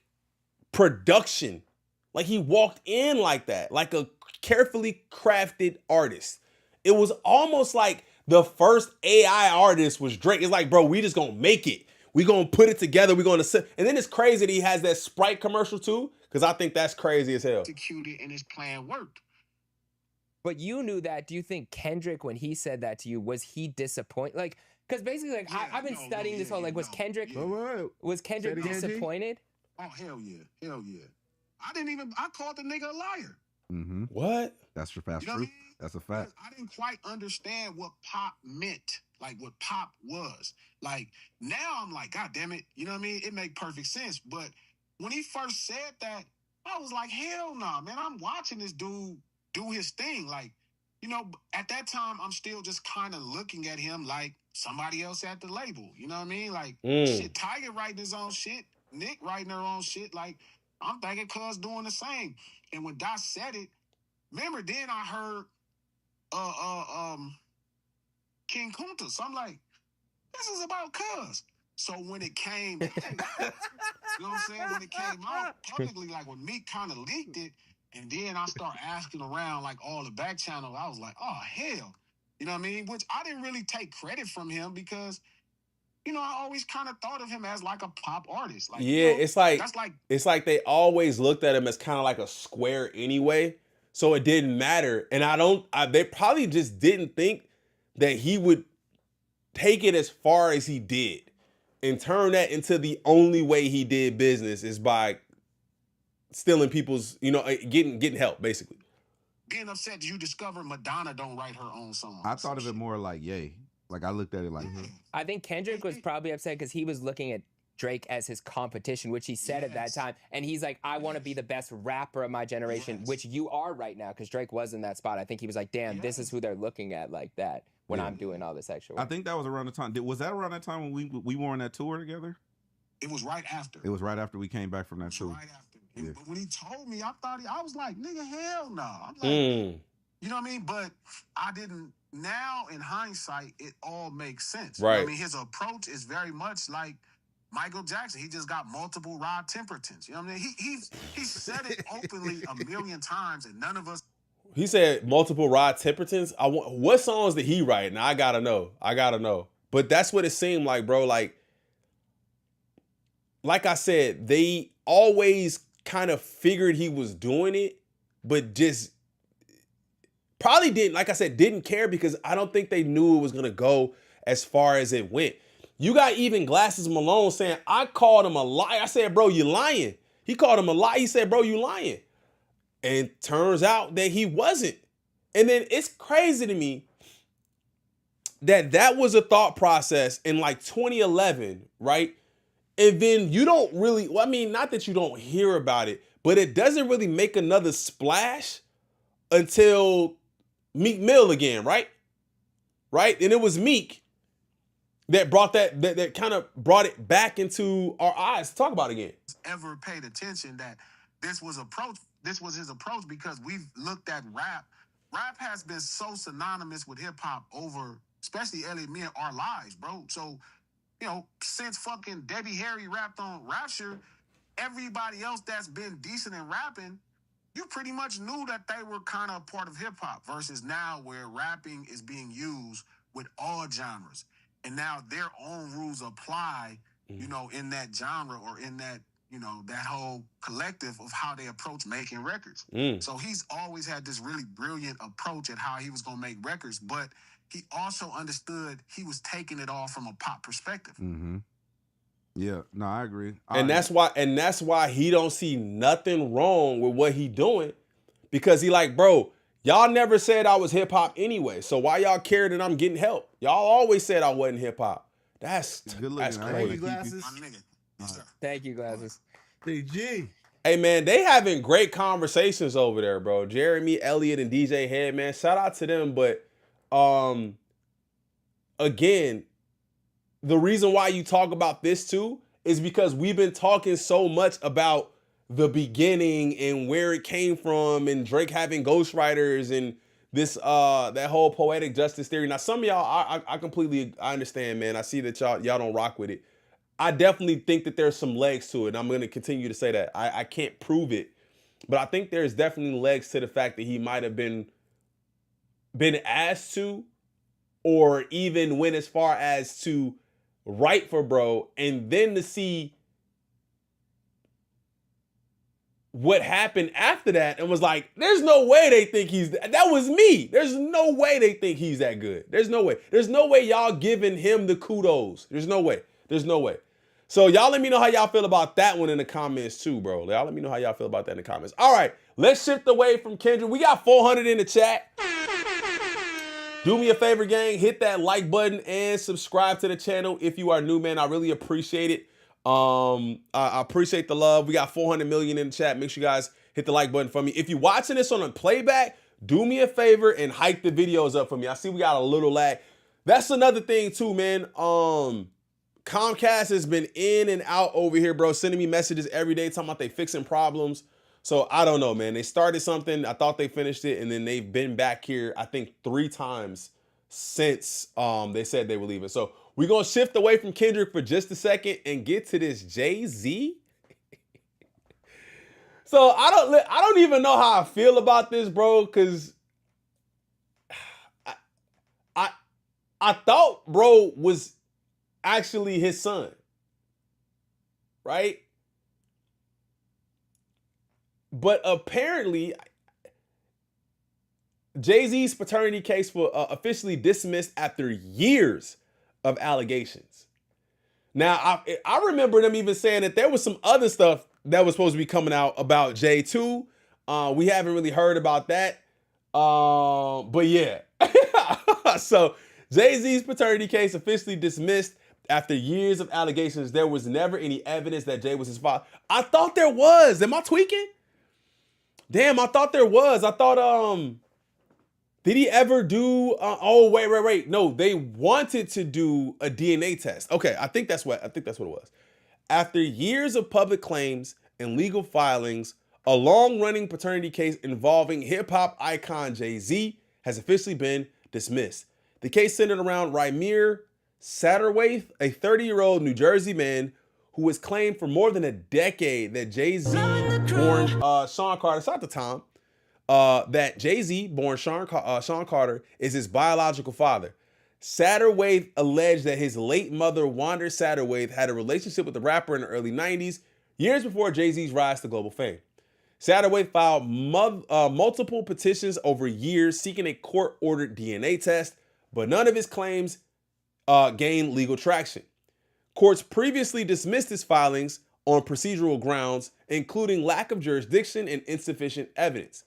production. Like he walked in like that, like a carefully crafted artist. It was almost like the first AI artist was Drake. It's like, bro, we just gonna make it. We gonna put it together. We gonna sit. And then it's crazy that he has that Sprite commercial too, because I think that's crazy as hell. Executed and his plan worked. But you knew that. Do you think Kendrick, when he said that to you, was he disappointed? Like, because basically, like, I've been studying this whole, like, was Kendrick disappointed? Oh, hell yeah. I called the nigga a liar. What? That's your fast truth. That's a fact. I didn't quite understand what pop meant, like what pop was. Like, now I'm like, God damn it, you know what I mean? It make perfect sense. But when he first said that, I was like, hell no, man. I'm watching this dude do his thing. Like, you know, at that time, I'm still just kind of looking at him like somebody else at the label. You know what I mean? Like, shit, Tiger writing his own shit, Nick writing her own shit. Like, I'm thinking Cuz doing the same. And when Dot said it, remember then I heard King Kunta. So I'm like, this is about Cuz. So when it came, you know what I'm saying? When it came out publicly, like when Meek kind of leaked it, and then I start asking around like all the back channel, I was like, oh hell. You know what I mean? Which I didn't really take credit from him because, you know, I always kind of thought of him as like a pop artist. Like, Yeah, you know, it's like they always looked at him as kind of like a square anyway. So it didn't matter. And they probably just didn't think that he would take it as far as he did and turn that into the only way he did business is by stealing people's, you know, getting help, basically. Being upset that you discover Madonna don't write her own songs. I thought of it more like, yay. Like, I looked at it like, I think Kendrick was probably upset because he was looking at Drake as his competition, which he said at that time. And he's like, I want to be the best rapper of my generation, which you are right now, because Drake was in that spot. I think he was like, damn, this is who they're looking at like that when I'm doing all this extra work. I think that was around the time. Was that around that time when we were on that tour together? It was right after. It was right after we came back from that tour. Right after. Yeah. But when he told me, I was like, nigga, hell no. I'm like, you know what I mean? But I didn't. Now, in hindsight, it all makes sense. Right. You know what I mean? His approach is very much like Michael Jackson. He just got multiple Rod Tempertons. You know what I mean? He said it openly a million times, and none of us. He said multiple Rod Tempertons. What songs did he write? Now I gotta know. But that's what it seemed like, bro. Like I said, they always kind of figured he was doing it, but just probably didn't, like I said, didn't care because I don't think they knew it was going to go as far as it went. You got even Glasses Malone saying, I called him a liar. I said, bro, you lying. He called him a liar. He said, bro, you lying. And turns out that he wasn't. And then it's crazy to me that was a thought process in like 2011, right? And then you don't really, well, I mean, not that you don't hear about it, but it doesn't really make another splash until Meek Mill again, right? Right? And it was Meek that brought that kind of brought it back into our eyes to talk about again. Ever paid attention that this was his approach because we've looked at rap. Rap has been so synonymous with hip hop over, especially Elliot, me, and our lives, bro. So, since fucking Debbie Harry rapped on Rapture, everybody else that's been decent in rapping, you pretty much knew that they were kind of part of hip hop versus now where rapping is being used with all genres. And now their own rules apply, in that genre or in that, that whole collective of how they approach making records. So he's always had this really brilliant approach at how he was going to make records, but he also understood he was taking it all from a pop perspective. Mm-hmm. Yeah, no, I agree. That's why he don't see nothing wrong with what he doing, because he like, bro, y'all never said I was hip hop anyway. So why y'all care that I'm getting help? Y'all always said I wasn't hip hop. That's good looking. That's crazy. Thank you, Glasses. Thank you, Glasses. DG. Hey man, they having great conversations over there, bro. Jeremy, Elliott, and DJ Head, man. Shout out to them. But again, the reason why you talk about this too is because we've been talking so much about the beginning and where it came from and Drake having ghostwriters and this that whole poetic justice theory. Now, some of y'all, I completely understand, man. I see that y'all don't rock with it. I definitely think that there's some legs to it. I'm going to continue to say that. I can't prove it, but I think there's definitely legs to the fact that he might have been asked to, or even went as far as to write for bro, and then to see what happened after that and was like, there's no way they think that was me. There's no way they think he's that good. There's no way. There's no way y'all giving him the kudos. There's no way. There's no way. So y'all let me know how y'all feel about that one in the comments too, bro. Y'all let me know how y'all feel about that in the comments. All right, let's shift away from Kendrick. We got 400 in the chat. Do me a favor, gang. Hit that like button and subscribe to the channel if you are new, man. I really appreciate it. I appreciate the love. We got 400 million in the chat. Make sure you guys hit the like button for me. If you're watching this on a playback, do me a favor and hike the videos up for me. I see we got a little lag. That's another thing too, man. Comcast has been in and out over here, bro, sending me messages every day talking about they fixing problems. So I don't know, man. They started something. I thought they finished it, and then they've been back here, I think, 3 times since they said they were leaving. So we're going to shift away from Kendrick for just a second and get to this Jay-Z. So I don't even know how I feel about this, bro, because I thought bro was actually his son, right? But apparently, Jay-Z's paternity case was officially dismissed after years of allegations. Now, I remember them even saying that there was some other stuff that was supposed to be coming out about Jay too. We haven't really heard about that. But yeah. So Jay-Z's paternity case officially dismissed after years of allegations. There was never any evidence that Jay was his father. I thought there was. Am I tweaking? Damn, I thought there was. I thought, did he ever do, oh, wait. No, they wanted to do a DNA test. Okay, I think that's what it was. After years of public claims and legal filings, a long-running paternity case involving hip-hop icon Jay-Z has officially been dismissed. The case centered around Rymir Satterthwaite, a 30-year-old New Jersey man who has claimed for more than a decade that Jay-Z born Sean Carter, shout out to Tom, that Jay-Z born Sean Carter is his biological father. Satterthwaite alleged that his late mother, Wanda Satterthwaite, had a relationship with the rapper in the early 90s, years before Jay-Z's rise to global fame. Satterthwaite filed multiple petitions over years seeking a court-ordered DNA test, but none of his claims gained legal traction. Courts previously dismissed his filings on procedural grounds, including lack of jurisdiction and insufficient evidence.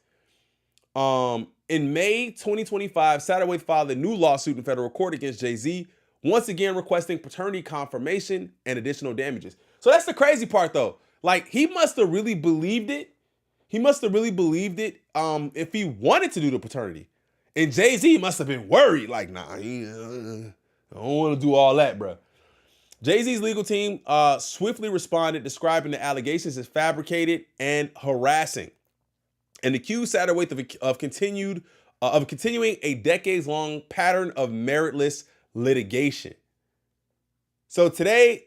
In May 2025, Satterthwaite filed a new lawsuit in federal court against Jay-Z, once again requesting paternity confirmation and additional damages. So that's the crazy part, though. Like, he must have really believed it. He must have really believed it if he wanted to do the paternity. And Jay-Z must have been worried, like, nah, I don't want to do all that, bro. Jay-Z's legal team swiftly responded, describing the allegations as fabricated and harassing, and accused Satterthwaite of continuing a decades-long pattern of meritless litigation. So today,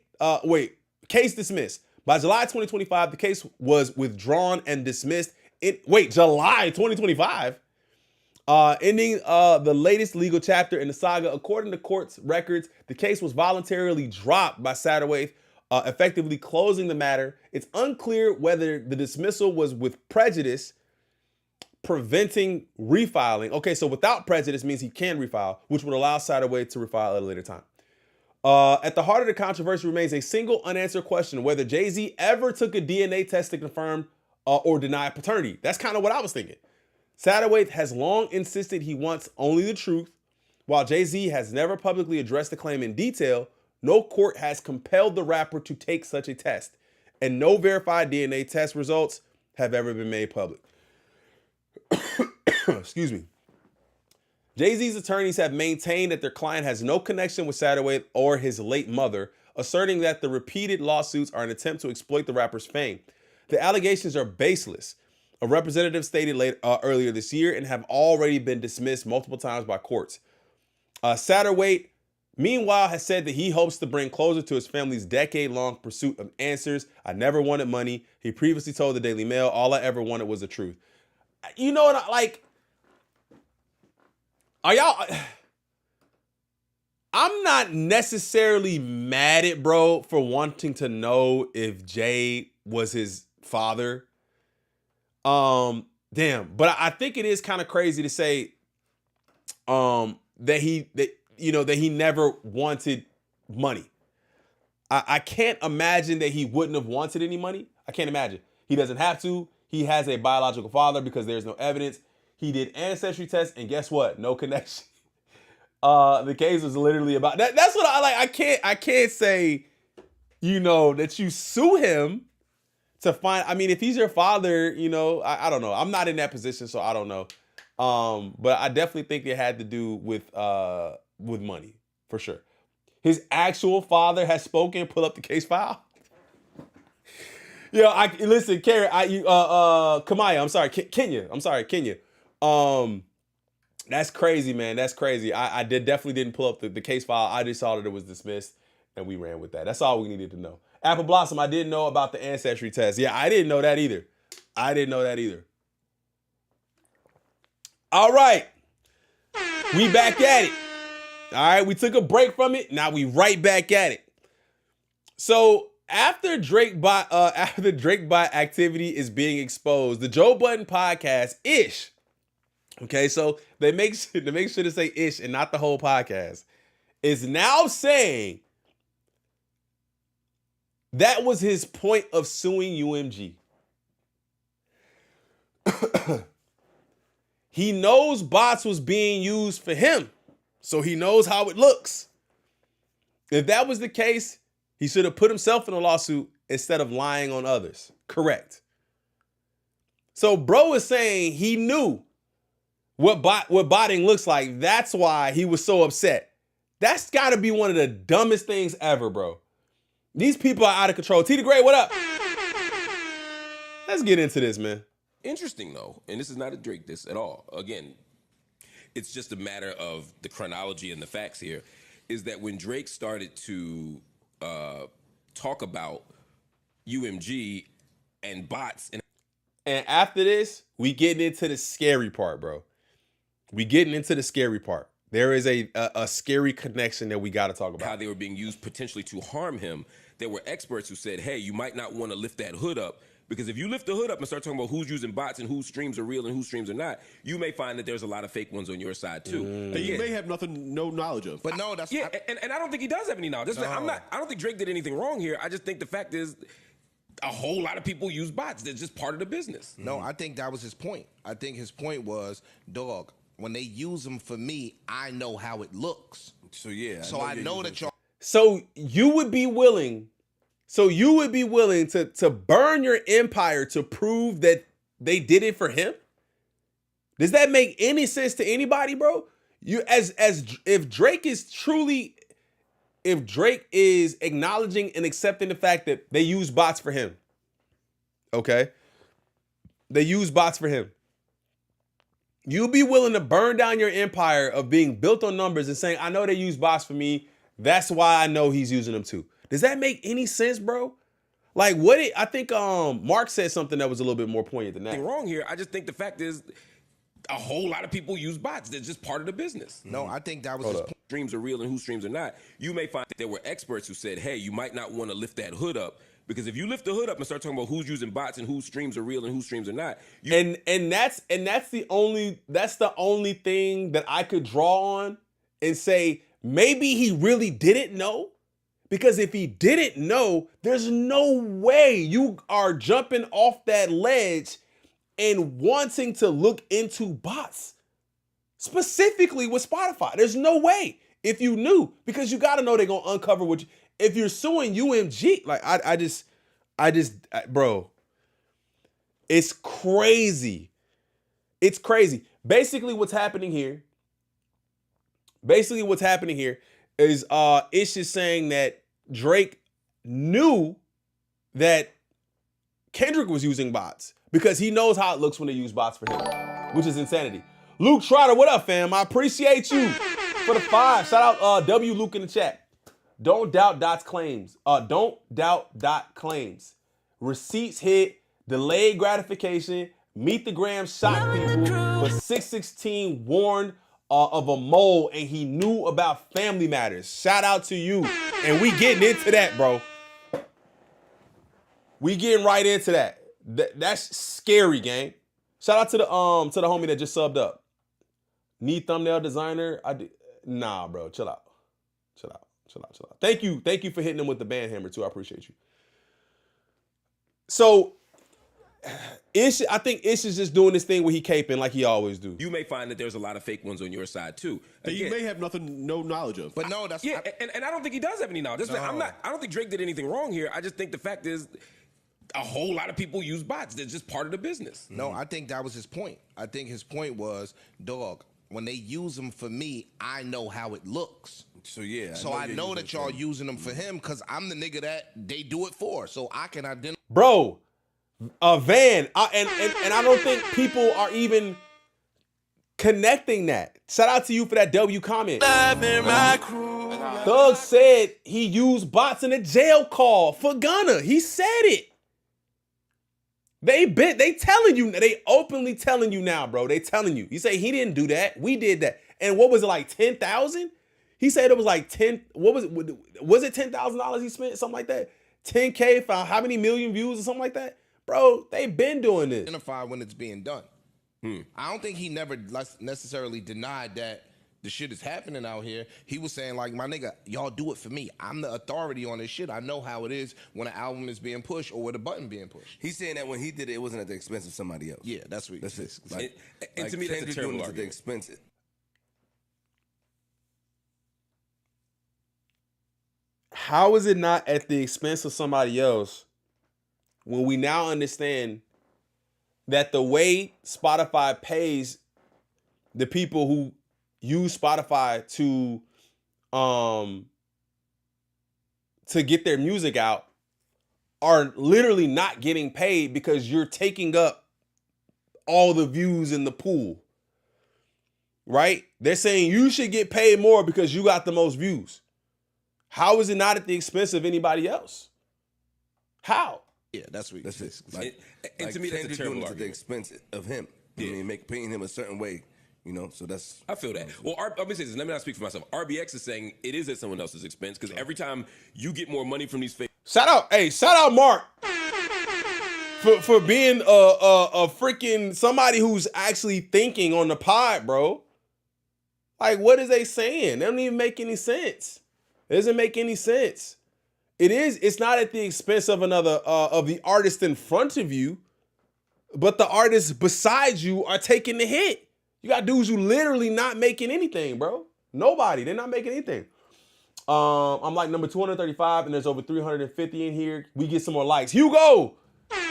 case dismissed. By July 2025, the case was withdrawn and dismissed. July 2025? Ending the latest legal chapter in the saga. According to court's records, the case was voluntarily dropped by Satterthwaite, effectively closing the matter. It's unclear whether the dismissal was with prejudice, preventing refiling. Okay, so without prejudice means he can refile, which would allow Satterthwaite to refile at a later time. At the heart of the controversy remains a single unanswered question: whether Jay-Z ever took a DNA test to confirm or deny paternity. That's kind of what I was thinking. Satterthwaite has long insisted he wants only the truth. While Jay-Z has never publicly addressed the claim in detail, no court has compelled the rapper to take such a test, and no verified DNA test results have ever been made public. Excuse me. Jay-Z's attorneys have maintained that their client has no connection with Satterthwaite or his late mother, asserting that the repeated lawsuits are an attempt to exploit the rapper's fame. The allegations are baseless, a representative stated earlier this year, and have already been dismissed multiple times by courts. Satterthwaite, meanwhile, has said that he hopes to bring closure to his family's decade-long pursuit of answers. I never wanted money. He previously told the Daily Mail, all I ever wanted was the truth. You know what, are y'all... I'm not necessarily mad at bro for wanting to know if Jay was his father. But I think it is kind of crazy to say that he never wanted money. I can't imagine that he wouldn't have wanted any money. I can't imagine. He doesn't have to. He has a biological father because there's no evidence. He did ancestry tests, and guess what? No connection. The case was literally about that. That's what I like. I can't say, that you sue him to find. I mean, if he's your father, I don't know. I'm not in that position, so I don't know. But I definitely think it had to do with money for sure. His actual father has spoken. Pull up the case file. Listen, Karen. Kamaya. I'm sorry, Kenya. I'm sorry, Kenya. That's crazy, man. That's crazy. I definitely didn't pull up the case file. I just saw that it was dismissed, and we ran with that. That's all we needed to know. Apple Blossom, I didn't know about the ancestry test. Yeah, I didn't know that either. All right. We back at it. All right, we took a break from it. Now we right back at it. So after Drake bot activity is being exposed, the Joe Budden podcast, Ish. Okay, so they make sure to say Ish and not the whole podcast, is now saying that was his point of suing UMG. He knows bots was being used for him, so he knows how it looks. If that was the case, he should have put himself in a lawsuit instead of lying on others. Correct. So bro is saying he knew what botting looks like. That's why he was so upset. That's got to be one of the dumbest things ever, bro. These people are out of control. T the Great, what up? Let's get into this, man. Interesting, though, and this is not a Drake diss at all. Again, it's just a matter of the chronology and the facts here, is that when Drake started to talk about UMG and bots. And after this, we getting into the scary part, bro. We getting into the scary part. There is a scary connection that we got to talk about. How they were being used potentially to harm him. There were experts who said, hey, you might not want to lift that hood up, because if you lift the hood up and start talking about who's using bots and whose streams are real and whose streams are not, you may find that there's a lot of fake ones on your side too. That you may have no knowledge of. But no, that's and I don't think he does have any knowledge. I don't think Drake did anything wrong here. I just think the fact is, a whole lot of people use bots. They're just part of the business. No, I think that was his point. I think his point was, dog, when they use them for me, I know how it looks. So yeah. So I know that y'all. So you would be willing to burn your empire to prove that they did it for him? Does that make any sense to anybody, bro? You as if Drake is truly, if Drake is acknowledging and accepting the fact that they use bots for him. Okay? They use bots for him. You'll be willing to burn down your empire of being built on numbers and saying, I know they use bots for me. That's why I know he's using them too. Does that make any sense, bro? Like I think Mark said something that was a little bit more poignant than that. Wrong here. I just think the fact is a whole lot of people use bots. They're just part of the business. No, I think that was his point. Streams are real and whose streams are not. You may find that there were experts who said, hey, you might not want to lift that hood up. Because if you lift the hood up and start talking about who's using bots and whose streams are real and whose streams are not, and that's the only thing that I could draw on and say maybe he really didn't know. Because if he didn't know, there's no way you are jumping off that ledge and wanting to look into bots, specifically with Spotify. There's no way if you knew, because you got to know they're gonna uncover what you. If you're suing UMG, like I just, bro, it's crazy. It's crazy. Basically, what's happening here is it's just saying that Drake knew that Kendrick was using bots because he knows how it looks when they use bots for him, which is insanity. Luke Trotter, what up, fam? I appreciate you for the 5. Shout out W Luke in the chat. Don't doubt Dot's claims. Don't doubt Dot claims. Receipts hit, delayed gratification, Meet the Gram shot people, but 616 warned of a mole and he knew about family matters. Shout out to you. And we getting into that, bro. We getting right into that. That's scary, gang. Shout out to the homie that just subbed up. Need thumbnail designer? Nah, bro. Chill out. Thank you for hitting them with the band hammer too. I appreciate you. So I think Ish is just doing this thing where he caping like he always do. You may find that there's a lot of fake ones on your side too. That you may have no knowledge of. But no, that's and I don't think he does have any knowledge. No. I don't think Drake did anything wrong here. I just think the fact is a whole lot of people use bots. They're just part of the business. No, I think that was his point. I think his point was, dog, when they use them for me, I know how it looks. So yeah. So I know that y'all using them for him because I'm the nigga that they do it for. So I can identify. Bro, Van, and I don't think people are even connecting that. Shout out to you for that W comment. Thug said he used bots in a jail call for Gunna. He said it. They telling you, they openly telling you now, bro. They telling you. You say he didn't do that. We did that. And what was it, like 10,000? He said it was like 10. What was it? Was it $10,000 he spent? Something like that. 10K for how many million views or something like that? Bro, they've been doing this. Identify when it's being done. I don't think he never necessarily denied that the shit is happening out here. He was saying, like, my nigga, y'all do it for me. I'm the authority on this shit. I know how it is when an album is being pushed or with a button being pushed. He's saying that when he did it, it wasn't at the expense of somebody else. Yeah, that's what that's it. And to me, that's a terrible argument. At the expense. How is it not at the expense of somebody else when we now understand that the way Spotify pays the people who use Spotify to get their music out are literally not getting paid because you're taking up all the views in the pool, right? They're saying you should get paid more because you got the most views. How is it not at the expense of anybody else? How? Yeah, that's what that's it. And to me, that's a terrible argument. At the expense of him. Yeah. I mean, painting him a certain way. You know, so that's... I feel that. Well, let me say this. Let me not speak for myself. RBX is saying it is at someone else's expense because every time you get more money from these fake... Shout out Mark for being a freaking somebody who's actually thinking on the pod, bro. Like, what is they saying? They don't even make any sense. It doesn't make any sense. It's not at the expense of another, of the artist in front of you, but the artists beside you are taking the hit. You got dudes who literally not making anything, bro. Nobody. They're not making anything. I'm like number 235, and there's over 350 in here. We get some more likes. Hugo!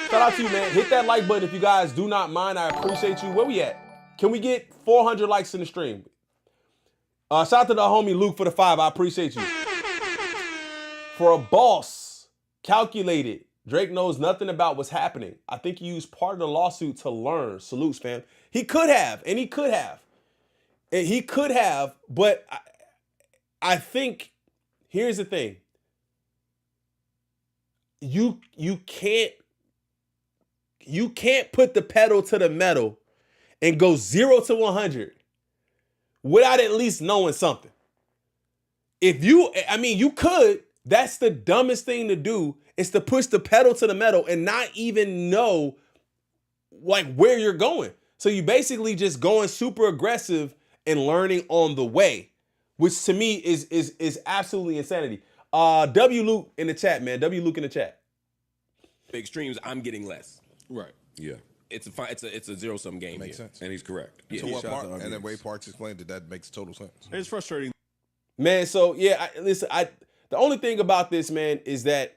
Shout out to you, man. Hit that like button if you guys do not mind. I appreciate you. Where we at? Can we get 400 likes in the stream? Shout out to the homie Luke for the 5. I appreciate you. For a boss, calculated. Drake knows nothing about what's happening. I think he used part of the lawsuit to learn. Salutes, fam. He could have, and he could have. And he could have, but I think, here's the thing. You can't put the pedal to the metal and go 0 to 100 without at least knowing something. You could. That's the dumbest thing to do, is to push the pedal to the metal and not even know like where you're going. So you basically just going super aggressive and learning on the way, which to me is absolutely insanity. W Luke in the chat, man. W Luke in the chat. Big streams, I'm getting less. Right. Yeah. It's a zero-sum game. Makes here. sense. And he's correct. Yeah. So what part? And then Ray Parks explained that makes total sense. It's frustrating. Man, so yeah, the only thing about this, man, is that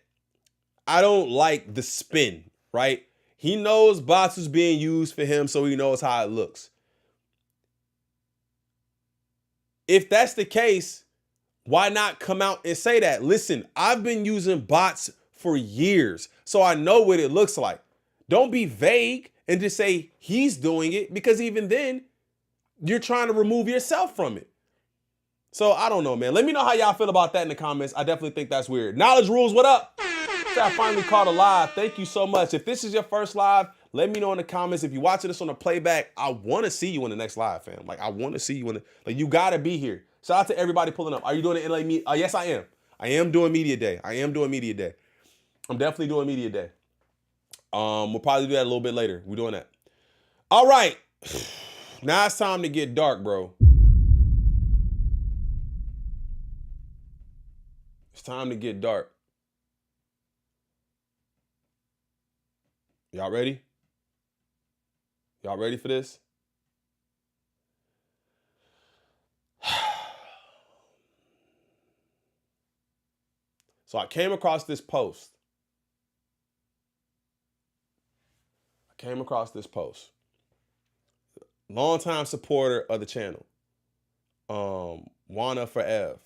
I don't like the spin, right? He knows bots was being used for him, so he knows how it looks. If that's the case, why not come out and say that? Listen, I've been using bots for years, so I know what it looks like. Don't be vague and just say he's doing it, because even then, you're trying to remove yourself from it. So I don't know, man. Let me know how y'all feel about that in the comments. I definitely think that's weird. Knowledge Rules, what up? So I finally caught a live. Thank you so much. If this is your first live, let me know in the comments. If you're watching this on a playback, I want to see you in the next live, fam. Like, I want to see you you got to be here. Shout out to everybody pulling up. Are you doing it in LA Media? Yes, I am. I am doing Media Day. I'm definitely doing Media Day. We'll probably do that a little bit later. We're doing that. All right. Now it's time to get dark, bro. It's time to get dark. Y'all ready? Y'all ready for this? So I came across this post. Longtime supporter of the channel. Wanna forever.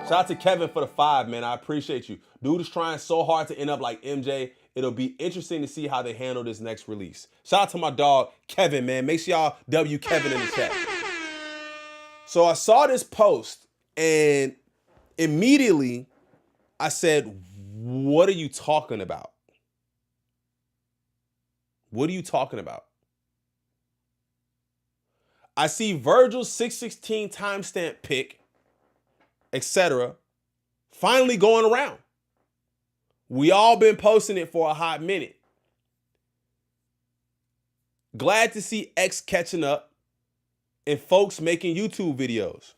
Shout out to Kevin for the 5, man. I appreciate you. Dude is trying so hard to end up like MJ. It'll be interesting to see how they handle this next release. Shout out to my dog, Kevin, man. Make sure y'all W Kevin in the chat. So I saw this post and immediately I said, what are you talking about? What are you talking about? I see Virgil's 616 timestamp pick, etc., finally going around. We all been posting it for a hot minute. Glad to see X catching up and folks making YouTube videos.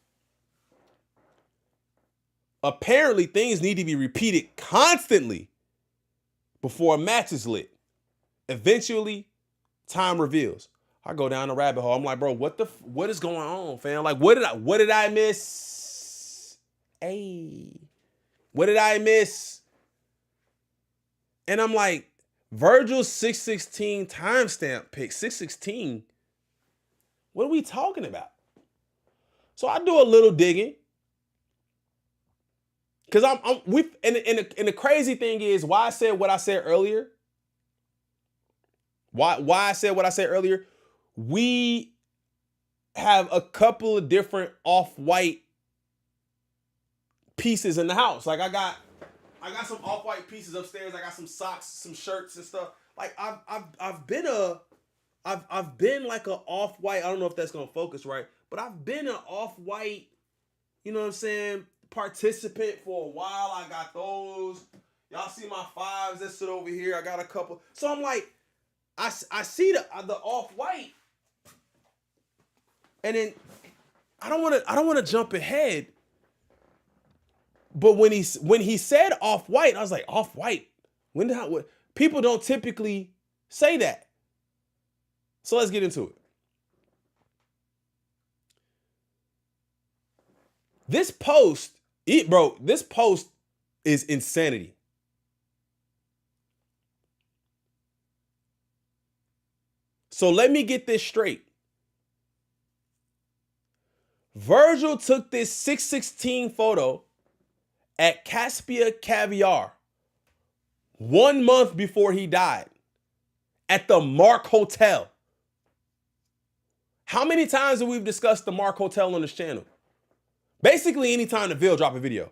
Apparently, things need to be repeated constantly before a match is lit. Eventually, time reveals. I go down the rabbit hole. I'm like, bro, what is going on, fam? Like, what did I miss? Hey, what did I miss? And I'm like, Virgil's 616 timestamp pick, 616. What are we talking about? So I do a little digging. Because and the crazy thing is why I said what I said earlier. Why I said what I said earlier. We have a couple of different off-white pieces in the house. Like I got some off-white pieces upstairs. I got some socks, some shirts and stuff. Like I've been like a off-white. I don't know if that's gonna focus right, but I've been an off-white, you know what I'm saying, participant for a while. I got those. Y'all see my 5s that sit over here. I got a couple. So I'm like, I see the off-white. And then I don't want to jump ahead. But when he said off-white, I was like, off-white? People don't typically say that. So let's get into it. This post is insanity. So let me get this straight. Virgil took this 616 photo at Caspia Caviar 1 month before he died at the Mark Hotel. How many times have we discussed the Mark Hotel on this channel? Basically, anytime the Ville drop a video.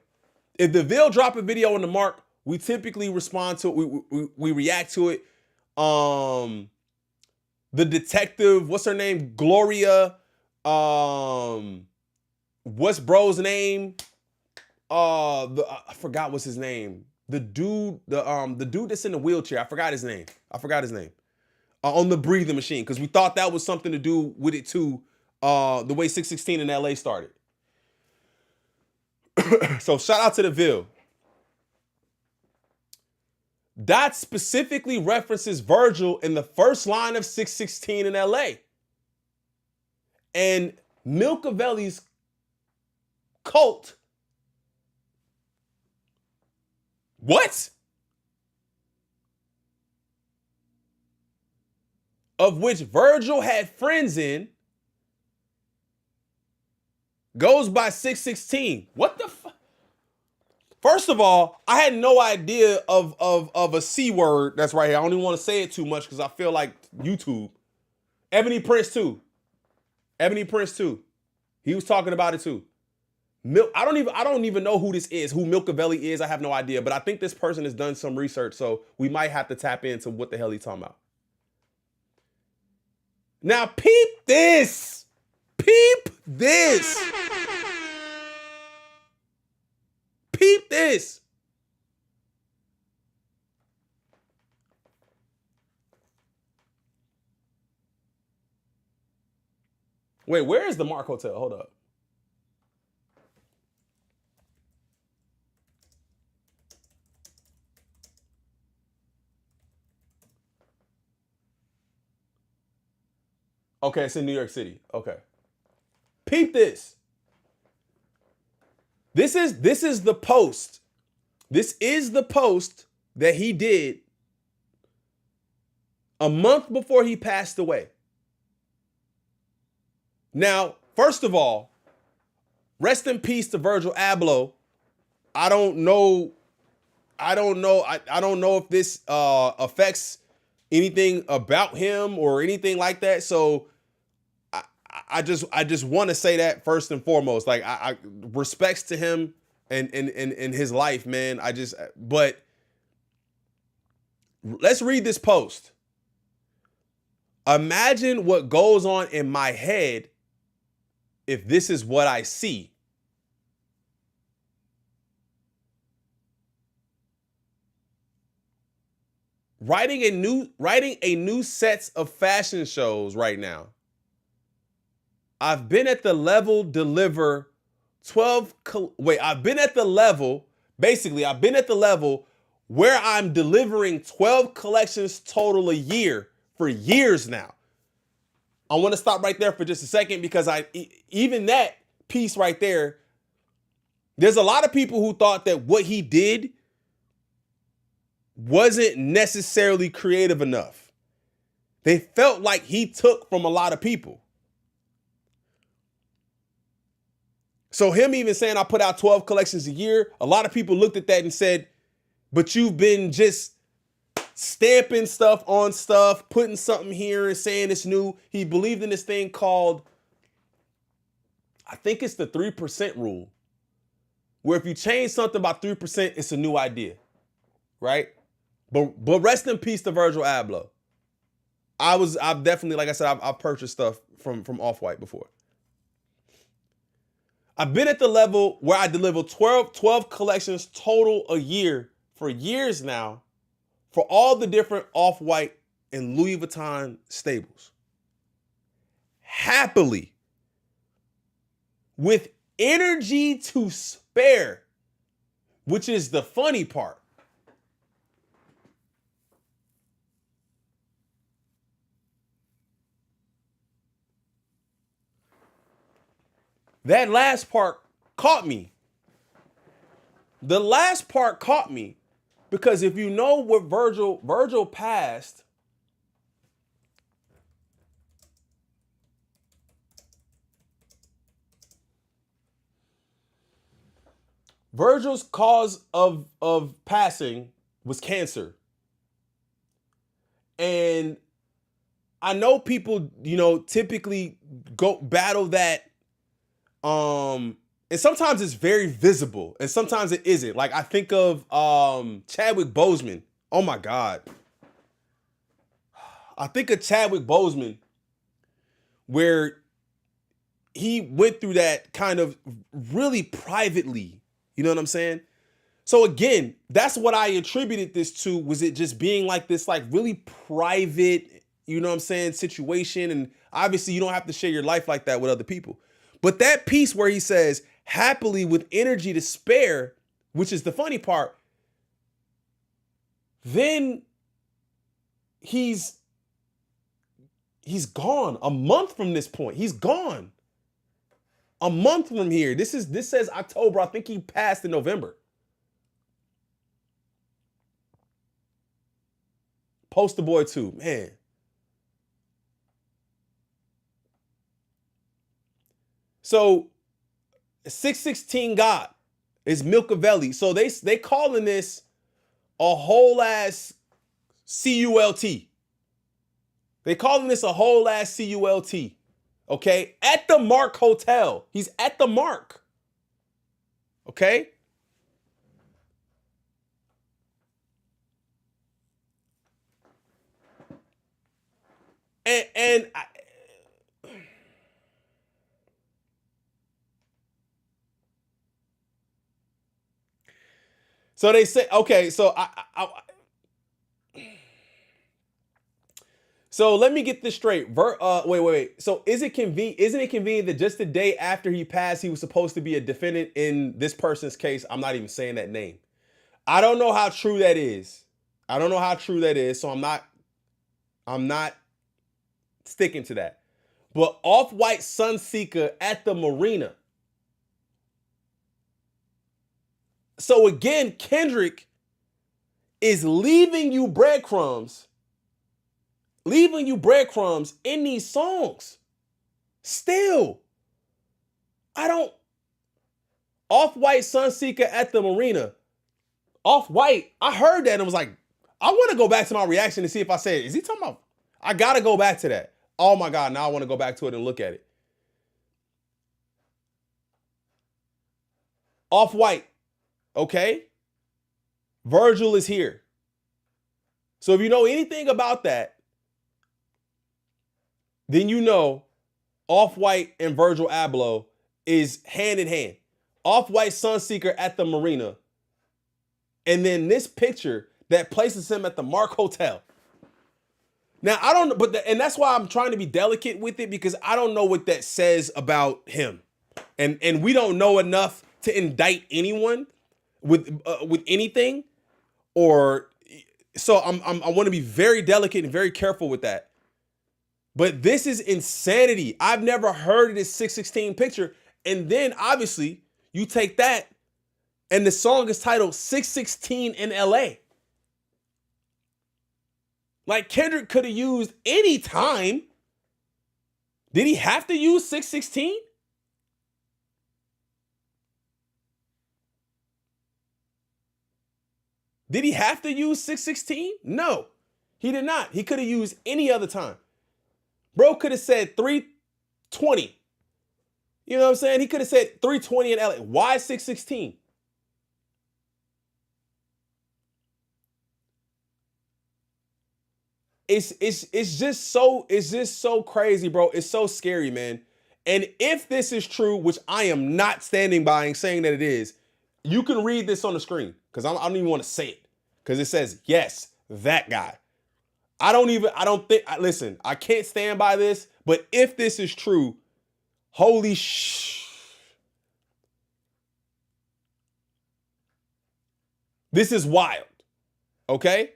If the Ville drop a video on the Mark, we typically respond to it. We react to it. The detective, what's her name? Gloria. What's bro's name? I forgot what's his name. The dude that's in the wheelchair. I forgot his name. On the breathing machine, because we thought that was something to do with it too. The way 616 in LA started. So shout out to the Ville. That specifically references Virgil in the first line of 616 in LA. And Milcavelli's cult. What? Of which Virgil had friends in, goes by 616. What the fuck? First of all, I had no idea of a C word that's right here. I don't even want to say it too much because I feel like YouTube. Ebony Prince too. He was talking about it too. I don't even know who this is, who Milcavelli is. I have no idea, but I think this person has done some research, so we might have to tap into what the hell he's talking about. Now peep this. Peep this. Peep this. Wait, where is the Mark Hotel? Hold up. Okay, it's in New York City. Okay. Peep this. This is the post. This is the post that he did a month before he passed away. Now, first of all, rest in peace to Virgil Abloh. I don't know if this affects anything about him or anything like that. So I just want to say that first and foremost. Like I respects to him and his life, man. But let's read this post. Imagine what goes on in my head if this is what I see. Writing a new sets of fashion shows right now. I've been at the level where I'm delivering 12 collections total a year for years now. I want to stop right there for just a second because even that piece right there, there's a lot of people who thought that what he did wasn't necessarily creative enough. They felt like he took from a lot of people. So him even saying I put out 12 collections a year, a lot of people looked at that and said, but you've been just stamping stuff on stuff, putting something here and saying it's new. He believed in this thing called, I think it's the 3% rule, where if you change something by 3%, it's a new idea, right? But rest in peace to Virgil Abloh. I've definitely, like I said, I've purchased stuff from Off-White before. I've been at the level where I deliver 12 collections total a year for years now for all the different Off-White and Louis Vuitton stables. Happily, with energy to spare, which is the funny part. That last part caught me. The last part caught me because if you know what Virgil passed, Virgil's cause of passing was cancer. And I know people, typically go battle that. And sometimes it's very visible and sometimes it isn't. Like I think of Chadwick Boseman. Oh my God. I think of Chadwick Boseman where he went through that kind of really privately. You know what I'm saying? So again, that's what I attributed this to. Was it just being like this, like really private, situation? And obviously you don't have to share your life like that with other people. But that piece where he says, happily with energy to spare, which is the funny part, then he's gone a month from this point. He's gone a month from here. This says October. I think he passed in November. Poster Boy 2, man. So 616 God is Milcavelli. So they calling this a whole ass CULT. They calling this a whole ass CULT. Okay? At the Mark Hotel. He's at the Mark. Okay? And so they say, okay, so so let me get this straight. Wait. So isn't it convenient that just the day after he passed, he was supposed to be a defendant in this person's case? I'm not even saying that name. I don't know how true that is. So I'm not sticking to that. But Off-White Sunseeker at the marina. So again, Kendrick is leaving you breadcrumbs in these songs. Still, Off-White Sunseeker at the marina. Off-White, I heard that and was like, I want to go back to my reaction to see if I said, is he talking about? I got to go back to that. Oh my God, now I want to go back to it and look at it. Off-White, okay? Virgil is here. So if you know anything about that, then you know Off-White and Virgil Abloh is hand in hand. Off-White Sunseeker at the marina. And then this picture that places him at the Mark Hotel. Now, I don't know, and that's why I'm trying to be delicate with it, because I don't know what that says about him. And we don't know enough to indict anyone with anything, or so I want to be very delicate and very careful with that. But this is insanity. I've never heard of this 616 picture. And then obviously you take that and the song is titled 616 in LA. Like Kendrick could have used any time. Did he have to use 616? Did he have to use 616? No, he did not. He could have used any other time. Bro could have said 320. You know what I'm saying? He could have said 320 in LA. Why 616? It's just so crazy, bro. It's so scary, man. And if this is true, which I am not standing by and saying that it is, you can read this on the screen, because I don't even want to say it, because it says, yes, that guy. Listen, I can't stand by this, but if this is true, holy this is wild. Okay?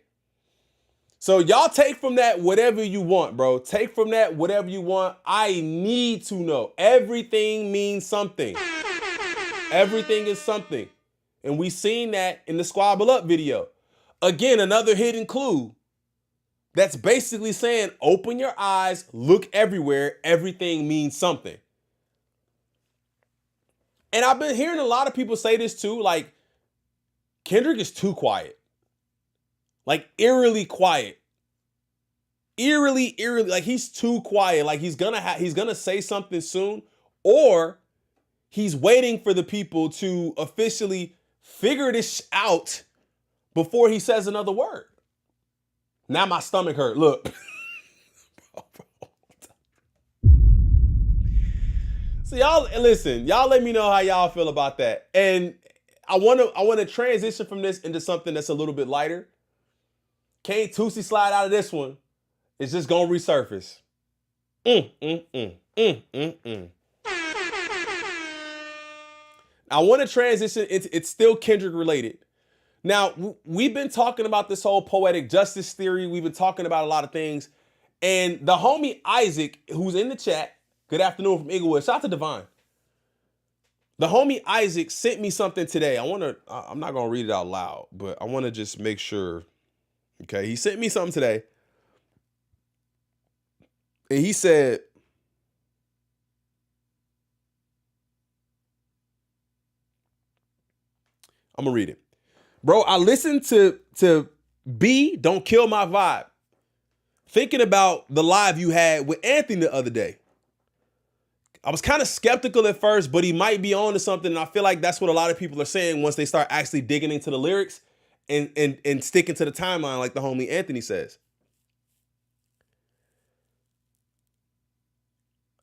So y'all take from that whatever you want, bro. Take from that whatever you want. I need to know. Everything means something. Everything is something. And we seen that in the Squabble Up video. Again, another hidden clue that's basically saying, open your eyes, look everywhere. Everything means something. And I've been hearing a lot of people say this too, like, Kendrick is too quiet. Like, eerily quiet. Eerily, like, he's too quiet. Like, he's gonna say something soon, or he's waiting for the people to officially figure this out before he says another word. Now my stomach hurt. Look. So y'all listen, y'all let me know how y'all feel about that. And I want to transition from this into something that's a little bit lighter. Can't Tootsie slide out of this one. It's just gonna resurface. I want to transition. It's still Kendrick related. Now, we've been talking about this whole poetic justice theory. We've been talking about a lot of things. And the homie Isaac, who's in the chat, good afternoon from Inglewood. Shout out to Divine. The homie Isaac sent me something today. I'm not going to read it out loud, but I want to just make sure. Okay, he sent me something today. And he said, I'm going to read it. Bro, I listened to B, Don't Kill My Vibe. Thinking about the live you had with Anthony the other day. I was kind of skeptical at first, but he might be on to something. And I feel like that's what a lot of people are saying once they start actually digging into the lyrics and sticking to the timeline, like the homie Anthony says.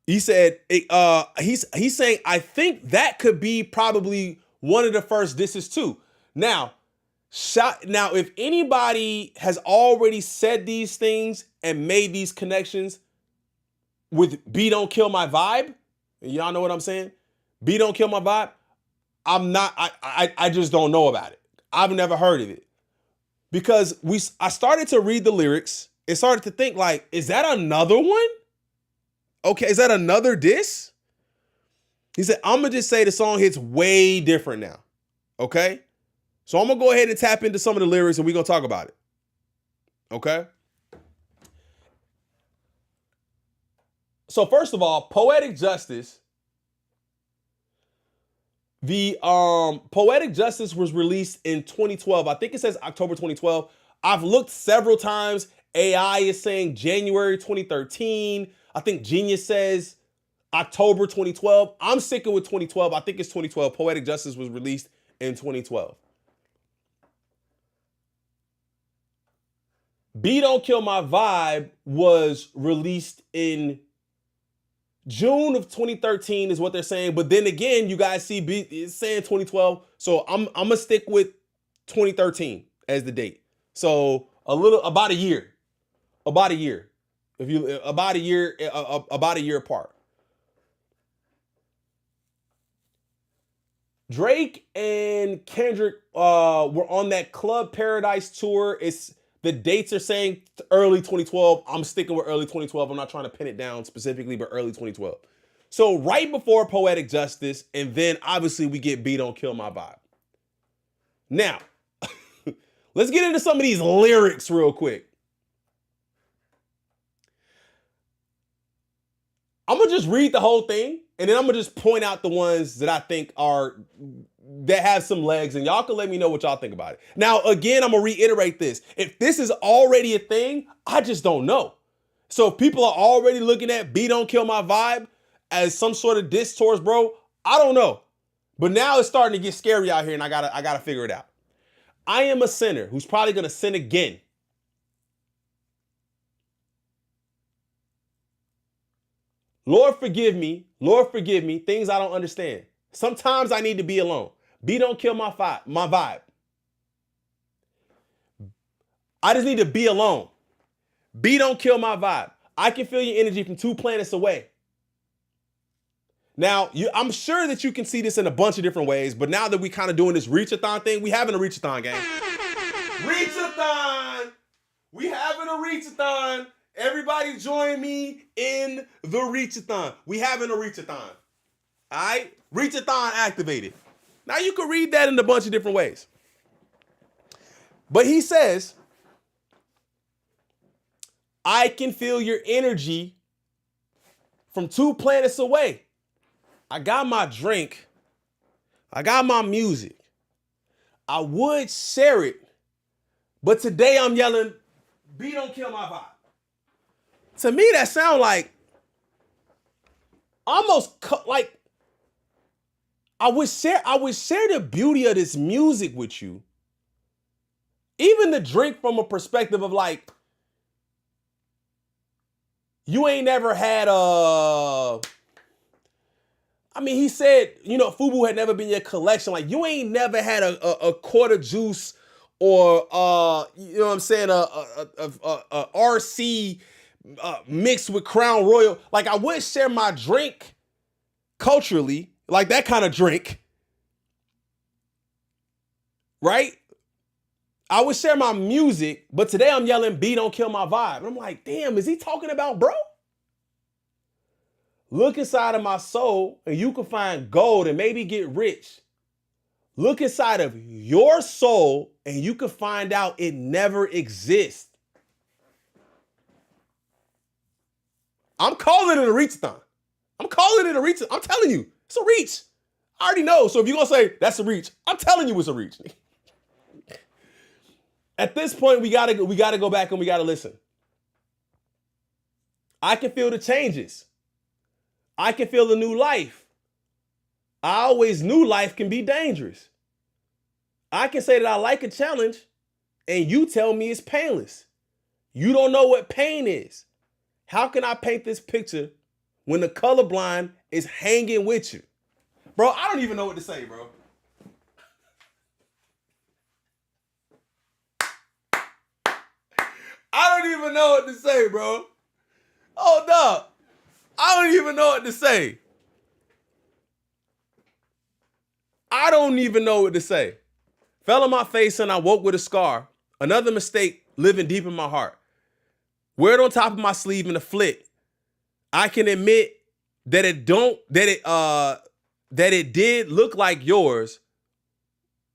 He said, he's saying, I think that could be probably one of the first disses too. Now, if anybody has already said these things and made these connections with B Don't Kill My Vibe, y'all know what I'm saying? B Don't Kill My Vibe. I just don't know about it. I've never heard of it. Because I started to read the lyrics and started to think like, is that another one? Okay, is that another diss? He said, I'm going to just say the song hits way different now. Okay? So I'm going to go ahead and tap into some of the lyrics and we're going to talk about it. Okay? So first of all, Poetic Justice. The Poetic Justice was released in 2012. I think it says October 2012. I've looked several times. AI is saying January 2013. I think Genius says October 2012. I'm sticking with 2012. I think it's 2012. Poetic Justice was released in 2012. B Don't Kill My Vibe was released in June of 2013 is what they're saying. But then again, you guys see B is saying 2012. So I'm going to stick with 2013 as the date. So about a year. About a year apart. Drake and Kendrick were on that Club Paradise tour. The dates are saying early 2012. I'm sticking with early 2012. I'm not trying to pin it down specifically, but early 2012. So right before Poetic Justice, and then obviously we get B Don't Kill My Vibe. Now, let's get into some of these lyrics real quick. I'm going to just read the whole thing, and then I'm going to just point out the ones that I think that have some legs, and y'all can let me know what y'all think about it. Now, again, I'm going to reiterate this. If this is already a thing, I just don't know. So if people are already looking at B Don't Kill My Vibe as some sort of diss towards bro, I don't know. But now it's starting to get scary out here, and I gotta figure it out. I am a sinner who's probably going to sin again. Lord forgive me, things I don't understand. Sometimes I need to be alone. B Don't Kill My vibe. I just need to be alone. B Don't Kill My Vibe. I can feel your energy from 2 planets away. Now, I'm sure that you can see this in a bunch of different ways, but now that we kind of doing this reach-a-thon thing, we having a reach-a-thon, gang. Reach-a-thon! We having a reach-a-thon. Everybody join me in the reach-a-thon. We having a reach-a-thon. All right? Reach-a-thon activated. Now, you can read that in a bunch of different ways. But he says, I can feel your energy from 2 planets away. I got my drink. I got my music. I would share it, but today I'm yelling, B don't kill my vibe. To me, that sound like almost like I would share the beauty of this music with you. Even the drink from a perspective of like, you ain't never had I mean, he said, FUBU had never been your collection. Like, you ain't never had a quarter juice or you know what I'm saying, a RC mixed with Crown Royal. Like, I would share my drink culturally, like that kind of drink, right? I would share my music, but today I'm yelling, B don't kill my vibe. And I'm like, damn, is he talking about bro? Look inside of my soul and you can find gold and maybe get rich. Look inside of your soul and you can find out it never exists. I'm calling it a reach-a-thon. I'm telling you, it's a reach. I already know. So if you're going to say that's a reach, I'm telling you it's a reach. At this point, we gotta go back and we gotta listen. I can feel the changes. I can feel the new life. I always knew life can be dangerous. I can say that I like a challenge and you tell me it's painless. You don't know what pain is. How can I paint this picture when the colorblind is hanging with you? Bro, I don't even know what to say, bro. I don't even know what to say, bro. Hold up. I don't even know what to say. I don't even know what to say. Fell on my face and I woke with a scar. Another mistake living deep in my heart. Wear it on top of my sleeve in a flick. I can admit that it did look like yours.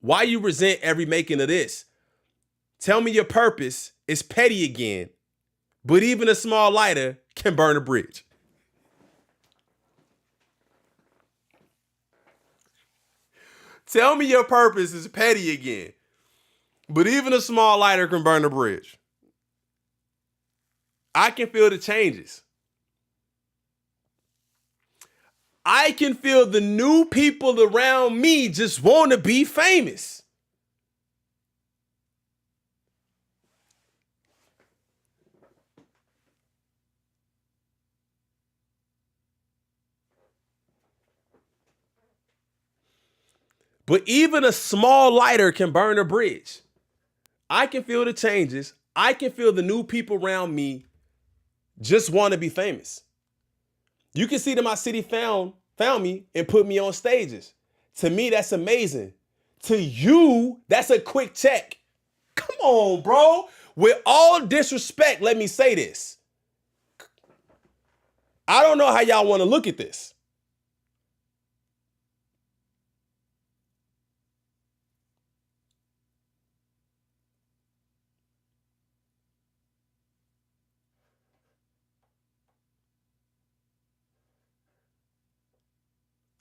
Why you resent every making of this? Tell me your purpose is petty again, but even a small lighter can burn a bridge. Tell me your purpose is petty again, but even a small lighter can burn a bridge. I can feel the changes. I can feel the new people around me just want to be famous. But even a small lighter can burn a bridge. I can feel the changes. I can feel the new people around me just want to be famous. You can see that my city found me and put me on stages. To me, that's amazing. To you, that's a quick check. Come on, bro. With all disrespect, let me say this. I don't know how y'all want to look at this.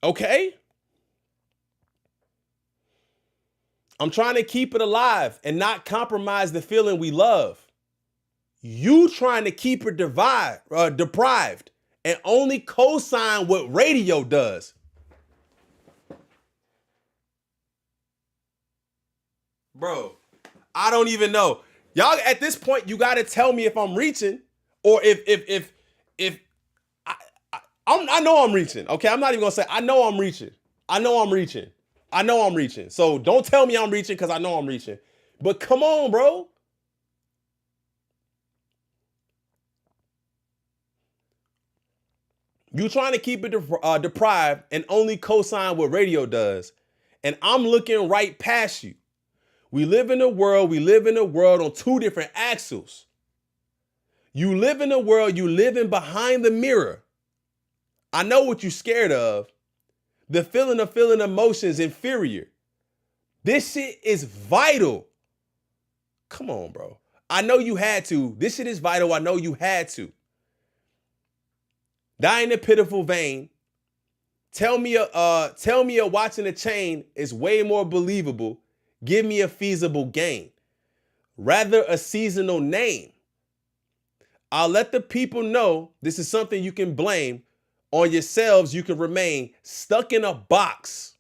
Okay? I'm trying to keep it alive and not compromise the feeling we love. You trying to keep it deprived and only co-sign what radio does. Bro, I don't even know. Y'all, at this point, you got to tell me if I'm reaching or if I know I'm reaching. Okay, I'm not even gonna say I know I'm reaching. I know I'm reaching. I know I'm reaching. So don't tell me I'm reaching because I know I'm reaching. But come on, bro. You trying to keep it deprived and only co-sign what radio does. And I'm looking right past you. We live in a world on two different axles. You live in a world, you living behind the mirror. I know what you're scared of. The feeling of feeling emotions inferior. This shit is vital. Come on, bro. I know you had to. This shit is vital. I know you had to. Die in a pitiful vein. Tell me a watch and a chain is way more believable. Give me a feasible gain. Rather a seasonal name. I'll let the people know this is something you can blame. On yourselves, you can remain stuck in a box.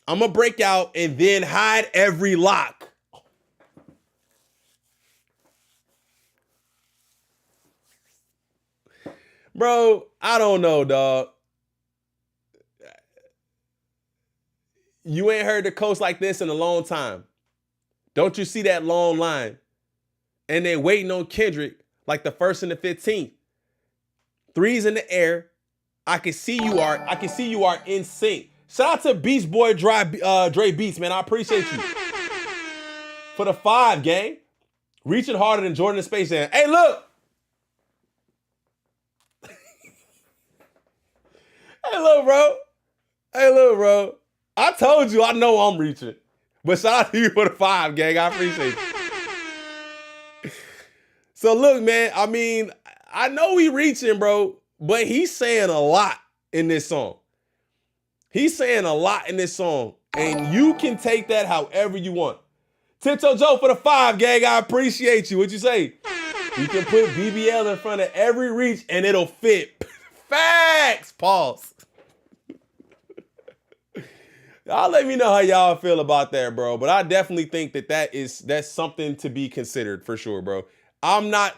I'm going to break out and then hide every lock. Bro, I don't know, dog. You ain't heard the coast like this in a long time. Don't you see that long line? And they waiting on Kendrick like the 1st and the 15th. Threes in the air. I can see you are in sync. Shout out to Beast Boy Dre Beats, man. I appreciate you. For the 5, gang. Reaching harder than Jordan in Space Jam. Hey, look. Hey, look, bro. I told you I know I'm reaching. But shout out to you for the 5, gang. I appreciate you. So look, man, I mean, I know he reaching, bro, but he's saying a lot in this song. He's saying a lot in this song, and you can take that however you want. Tiptoe Joe for the 5, gang. I appreciate you. What'd you say? You can put BBL in front of every reach, and it'll fit. Facts. Pause. Y'all let me know how y'all feel about that, bro. But I definitely think that's something to be considered for sure, bro. I'm not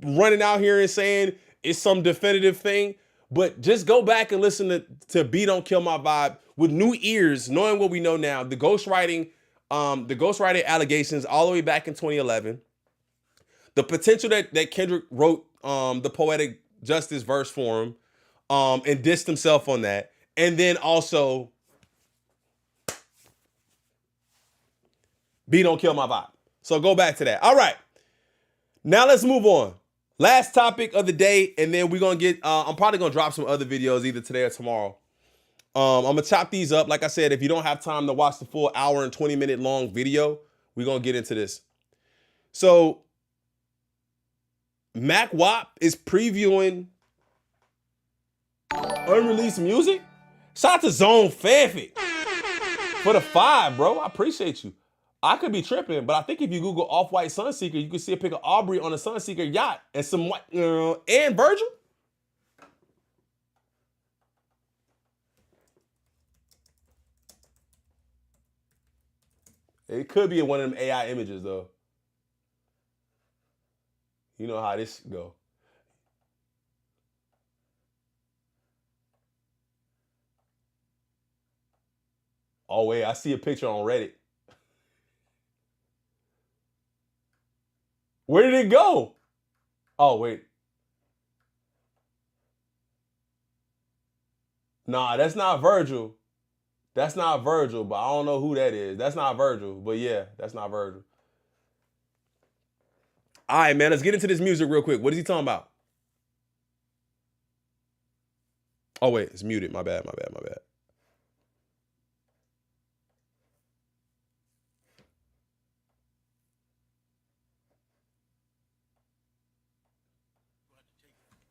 running out here and saying it's some definitive thing, but just go back and listen to B Don't Kill My Vibe with new ears, knowing what we know now. The ghostwriting allegations all the way back in 2011. The potential that Kendrick wrote the poetic justice verse for him and dissed himself on that. And then also B Don't Kill My Vibe. So go back to that. All right. Now let's move on. Last topic of the day, and then we're going to get, I'm probably going to drop some other videos either today or tomorrow. I'm going to chop these up. Like I said, if you don't have time to watch the full hour and 20-minute long video, we're going to get into this. So Mac Wop is previewing unreleased music. Shout out to Zone Fanfic for the 5, bro. I appreciate you. I could be tripping, but I think if you Google Off-White Sunseeker, you can see a pic of Aubrey on a Sunseeker yacht and some white, and Virgil. It could be one of them AI images, though. You know how this go. Oh, wait, I see a picture on Reddit. Where did it go? Oh, wait. Nah, that's not Virgil. That's not Virgil, but I don't know who that is. That's not Virgil, but yeah, that's not Virgil. All right, man, let's get into this music real quick. What is he talking about? Oh, wait, it's muted. My bad.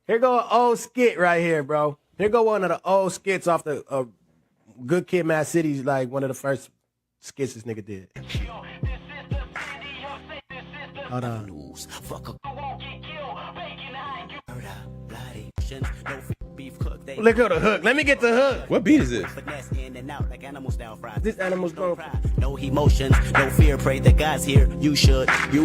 Here go an old skit right here, bro. Here go one of the old skits off the Good Kid, Mad City's, like one of the first skits this nigga did. Hold on. Look at the hook. Let me get the hook. What beat is this? This animal's going. No emotions, no fear. Pray that God's here. You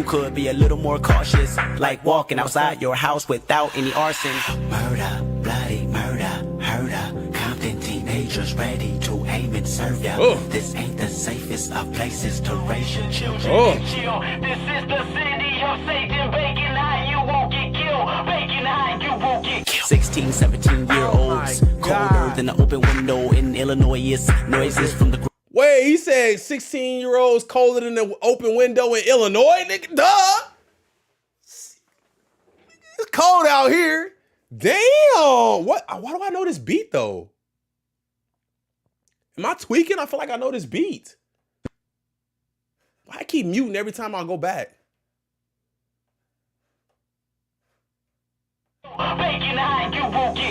could be a little more cautious, like walking outside your house without any arson. Murder, bloody murder, herder. Compton teenagers ready to aim and serve ya. Oh. This ain't the safest of places to raise your children. Oh. This is the city of Satan. Bacon high, you won't get killed. Bacon high, you won't get killed. 16, 17-year-olds, colder than the open window in Illinois. Is noises from the. Wait, he said 16-year-olds colder than the open window in Illinois, nigga. Duh. It's cold out here. Damn. What? Why do I know this beat though? Am I tweaking? I feel like I know this beat. Why I keep muting every time I go back?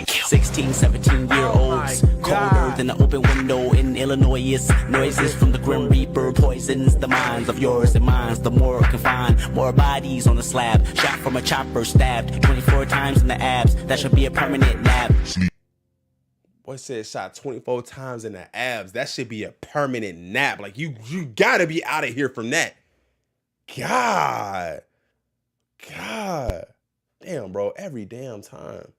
16, 16, 17-year-olds. Colder than an open window in Illinois. Noises from the Grim Reaper poisons the minds of yours and mine. The more confined, more bodies on the slab. Shot from a chopper, stabbed 24 times in the abs. That should be a permanent nap. Boy said shot 24 times in the abs. That should be a permanent nap. Like you gotta be out of here from that. God. Damn, bro, every damn time.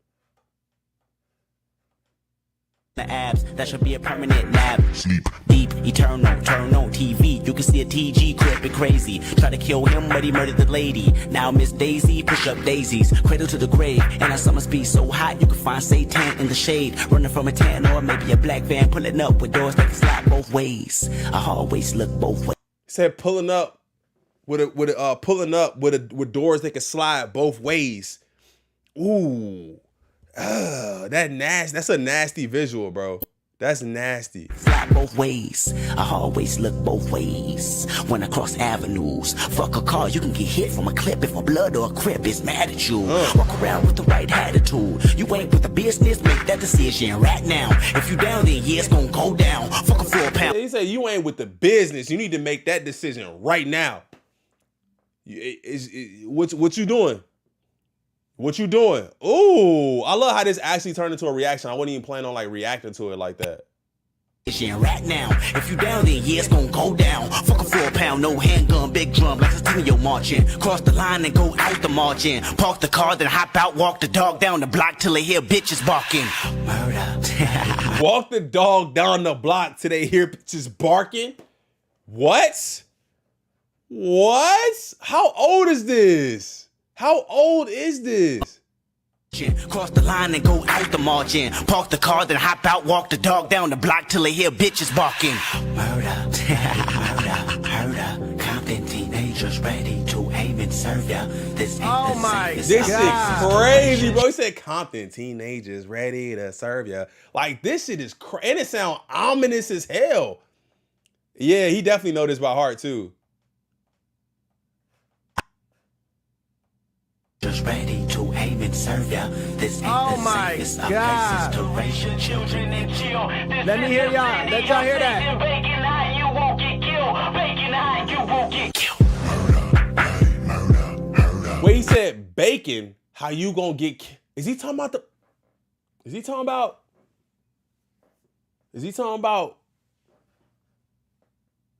The abs, that should be a permanent nap. Sleep deep, eternal, turn on TV. You can see a TG crippin' crazy. Try to kill him, but he murdered the lady. Now Miss Daisy, push up daisies, cradle to the grave. And our summer's be so hot, you can find Satan in the shade. Running from a tan or maybe a black van, pulling up with doors that can slide both ways. I always look both ways. Said pulling up with doors that can slide both ways. Ooh. That's a nasty visual, bro. That's nasty. Fly both ways. I always look both ways. When I cross avenues, fuck a car, you can get hit from a clip if a blood or a crip is mad at you. Walk around with the right attitude. You ain't with the business, make that decision right now. If you down, then yeah, it's gonna go down. Fuck a full pound. He said you ain't with the business. You need to make that decision right now. What you doing? What you doing? Ooh, I love how this actually turned into a reaction. I wasn't even planning on like reacting to it like that. Right now, if you down, then yeah, it's gonna go down. Fuck a 4 pound, no handgun, big drum, like a yo marching. Cross the line and go out the margin. Park the car, then hop out, walk the dog down the block till they hear bitches barking. Murder. Walk the dog down the block till they hear bitches barking. What? How old is this? How old is this? Cross the line and go out the margin. Park the car, then hop out, walk the dog down the block till they hear bitches barking. Murder. Compton teenagers ready to aim and serve ya. This is crazy, bro. He said Compton teenagers ready to serve ya. Like, this shit is crazy. And it sound ominous as hell. Yeah, he definitely know this by heart, too. Just ready to aim and serve ya. This ain't the safest of places to raise your children and chill. Let me hear y'all. Let y'all hear that. Bacon high, you won't get killed. Bacon high, you won't get killed. Wait, he said bacon, how you gonna get Is he talking about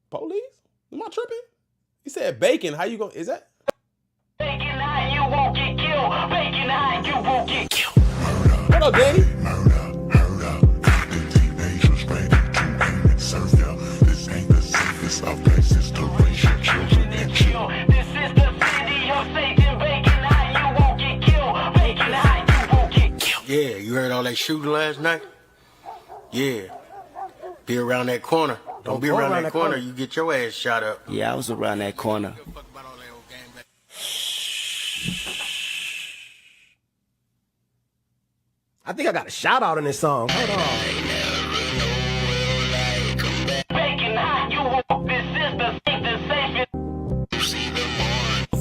police? Am I tripping? He said bacon, how you gonna, is that? Bacon high, you won't get killed. Bacon high, you won't get killed. What up, Danny? The teenagers ready to aim and serve ya. This ain't the safest of places to raise your children and chill. This is the city of Satan. Bacon high, you won't get killed. Bacon high, you won't get killed. Yeah, you heard all that shooting last night? Yeah. Be around that corner. Don't be around that corner, you get your ass shot up. Yeah, I was around that corner. I think I got a shout out in this song. Hold on. Bacon high, you won't. This is the safest.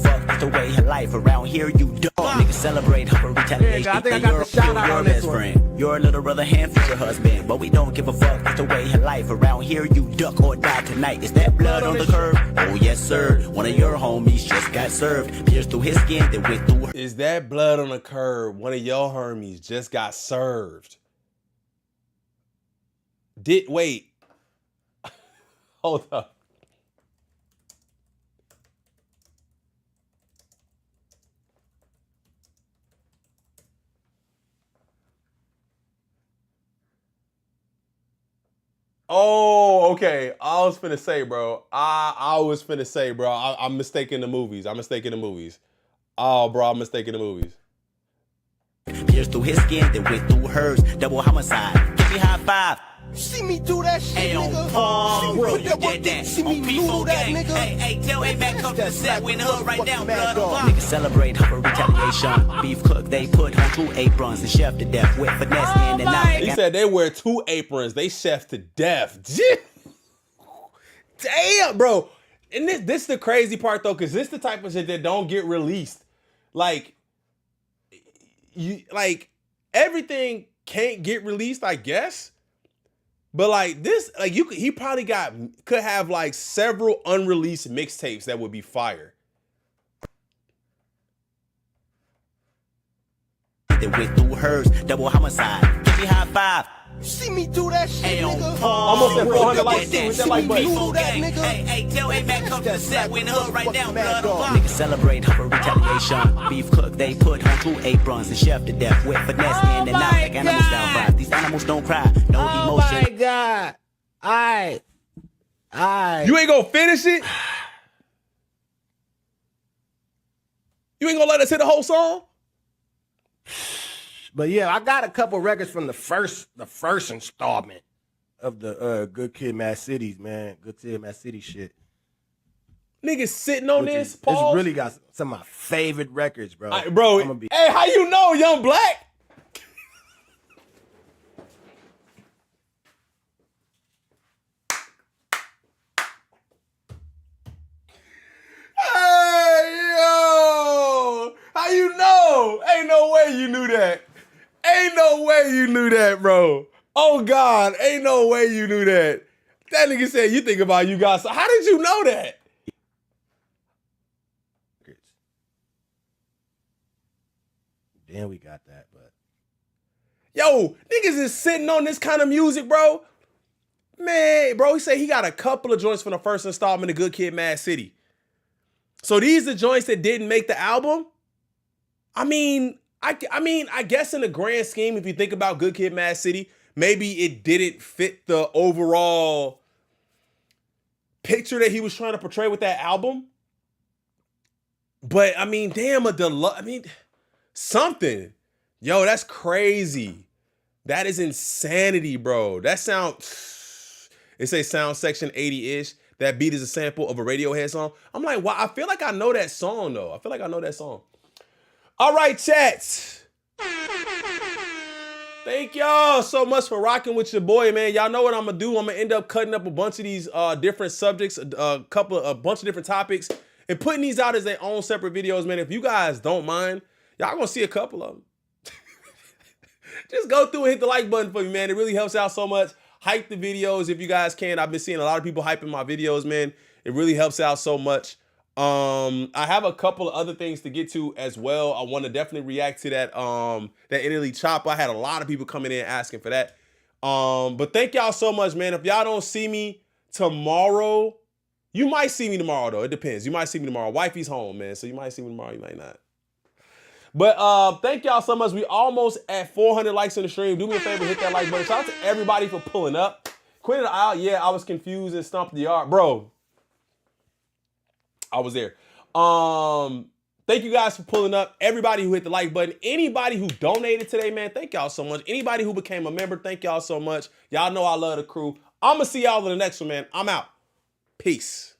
Fuck the way of life around here, you dog. Niggas celebrate her retaliation. I think I got the shout out on this one. Your little brother and future husband, but we don't give a fuck. That's the way of life around here. You duck or die tonight. Is that blood on the curb? Oh yes, sir. One of your homies just got served. Pierced through his skin, then went through her. Is that blood on the curb? One of your homies just got served. Wait. Hold up. Oh, okay. I was finna say, bro. I'm mistaking the movies. Oh, bro, I'm mistaking the movies. Pierced through his skin, then went through hers. Double homicide. Give me high five. See me do that shit, hey, nigga. Paul, See me you did that. See me P4 that, gang. nigga. Hey, tell A-Mac come to the set. We in the hood right now. Blood on block. Niggas celebrate her retaliation. Beef cook, they put her 2 aprons and chef to death with finesse in and out. He said they wear 2 aprons. They chef to death. Damn, bro. And this is the crazy part, though, because this the type of shit that don't get released. Like, everything can't get released, I guess. But like this, like he probably could have like several unreleased mixtapes that would be fire. They went through hers, double homicide. Give me high five. See me do that shit, nigga. Almost at 400 likes too with that like button. Hey, tell A Mac come to the set. We in the hood right now. Niggas celebrate for retaliation. Beef cook, they put on 2 aprons and chef to death with finesse in and out like animals down five. These animals don't cry, no emotion. Oh my God. All right. You ain't gonna finish it? You ain't gonna let us hit the whole song? But yeah, I got a couple records from the first installment of the Good Kid, Mad Cities, man. Good Kid, Mad City shit. Niggas sitting on this, It's Paul. really got some of my favorite records, bro. Hey, how you know, Young Black? Hey, yo! How you know? Ain't no way you knew that. Ain't no way you knew that, bro. Oh, God. Ain't no way you knew that. That nigga said you think about you guys. How did you know that? Then we got that, but. Yo, niggas is sitting on this kind of music, bro. Man, bro, he said he got a couple of joints from the first installment of Good Kid, Mad City. So these are joints that didn't make the album? I mean, I guess in the grand scheme, if you think about Good Kid, Mad City, maybe it didn't fit the overall picture that he was trying to portray with that album. But I mean, damn, something. Yo, that's crazy. That is insanity, bro. That it say sound section 80-ish. That beat is a sample of a Radiohead song. I'm like, wow, I feel like I know that song, though. I feel like I know that song. All right, chats. Thank y'all so much for rocking with your boy, man. Y'all know what I'm gonna do. I'm gonna end up cutting up a bunch of these different subjects, a bunch of different topics, and putting these out as their own separate videos, man. If you guys don't mind, y'all gonna see a couple of them. Just go through and hit the like button for me, man. It really helps out so much. Hype the videos if you guys can. I've been seeing a lot of people hyping my videos, man. It really helps out so much. I have a couple of other things to get to as well. I want to definitely react to that Italy chop. I had a lot of people coming in asking for that. But thank y'all so much, man. If y'all don't see me tomorrow, you might see me tomorrow, though. It depends. You might see me tomorrow. Wifey's home, man. So you might see me tomorrow. You might not. But thank y'all so much. We almost at 400 likes in the stream. Do me a favor, hit that like button. Shout out to everybody for pulling up. Quinn and I, yeah, I was confused and stomped the yard. Bro, I was there. Thank you guys for pulling up. Everybody who hit the like button. Anybody who donated today, man, thank y'all so much. Anybody who became a member, thank y'all so much. Y'all know I love the crew. I'm going to see y'all in the next one, man. I'm out. Peace.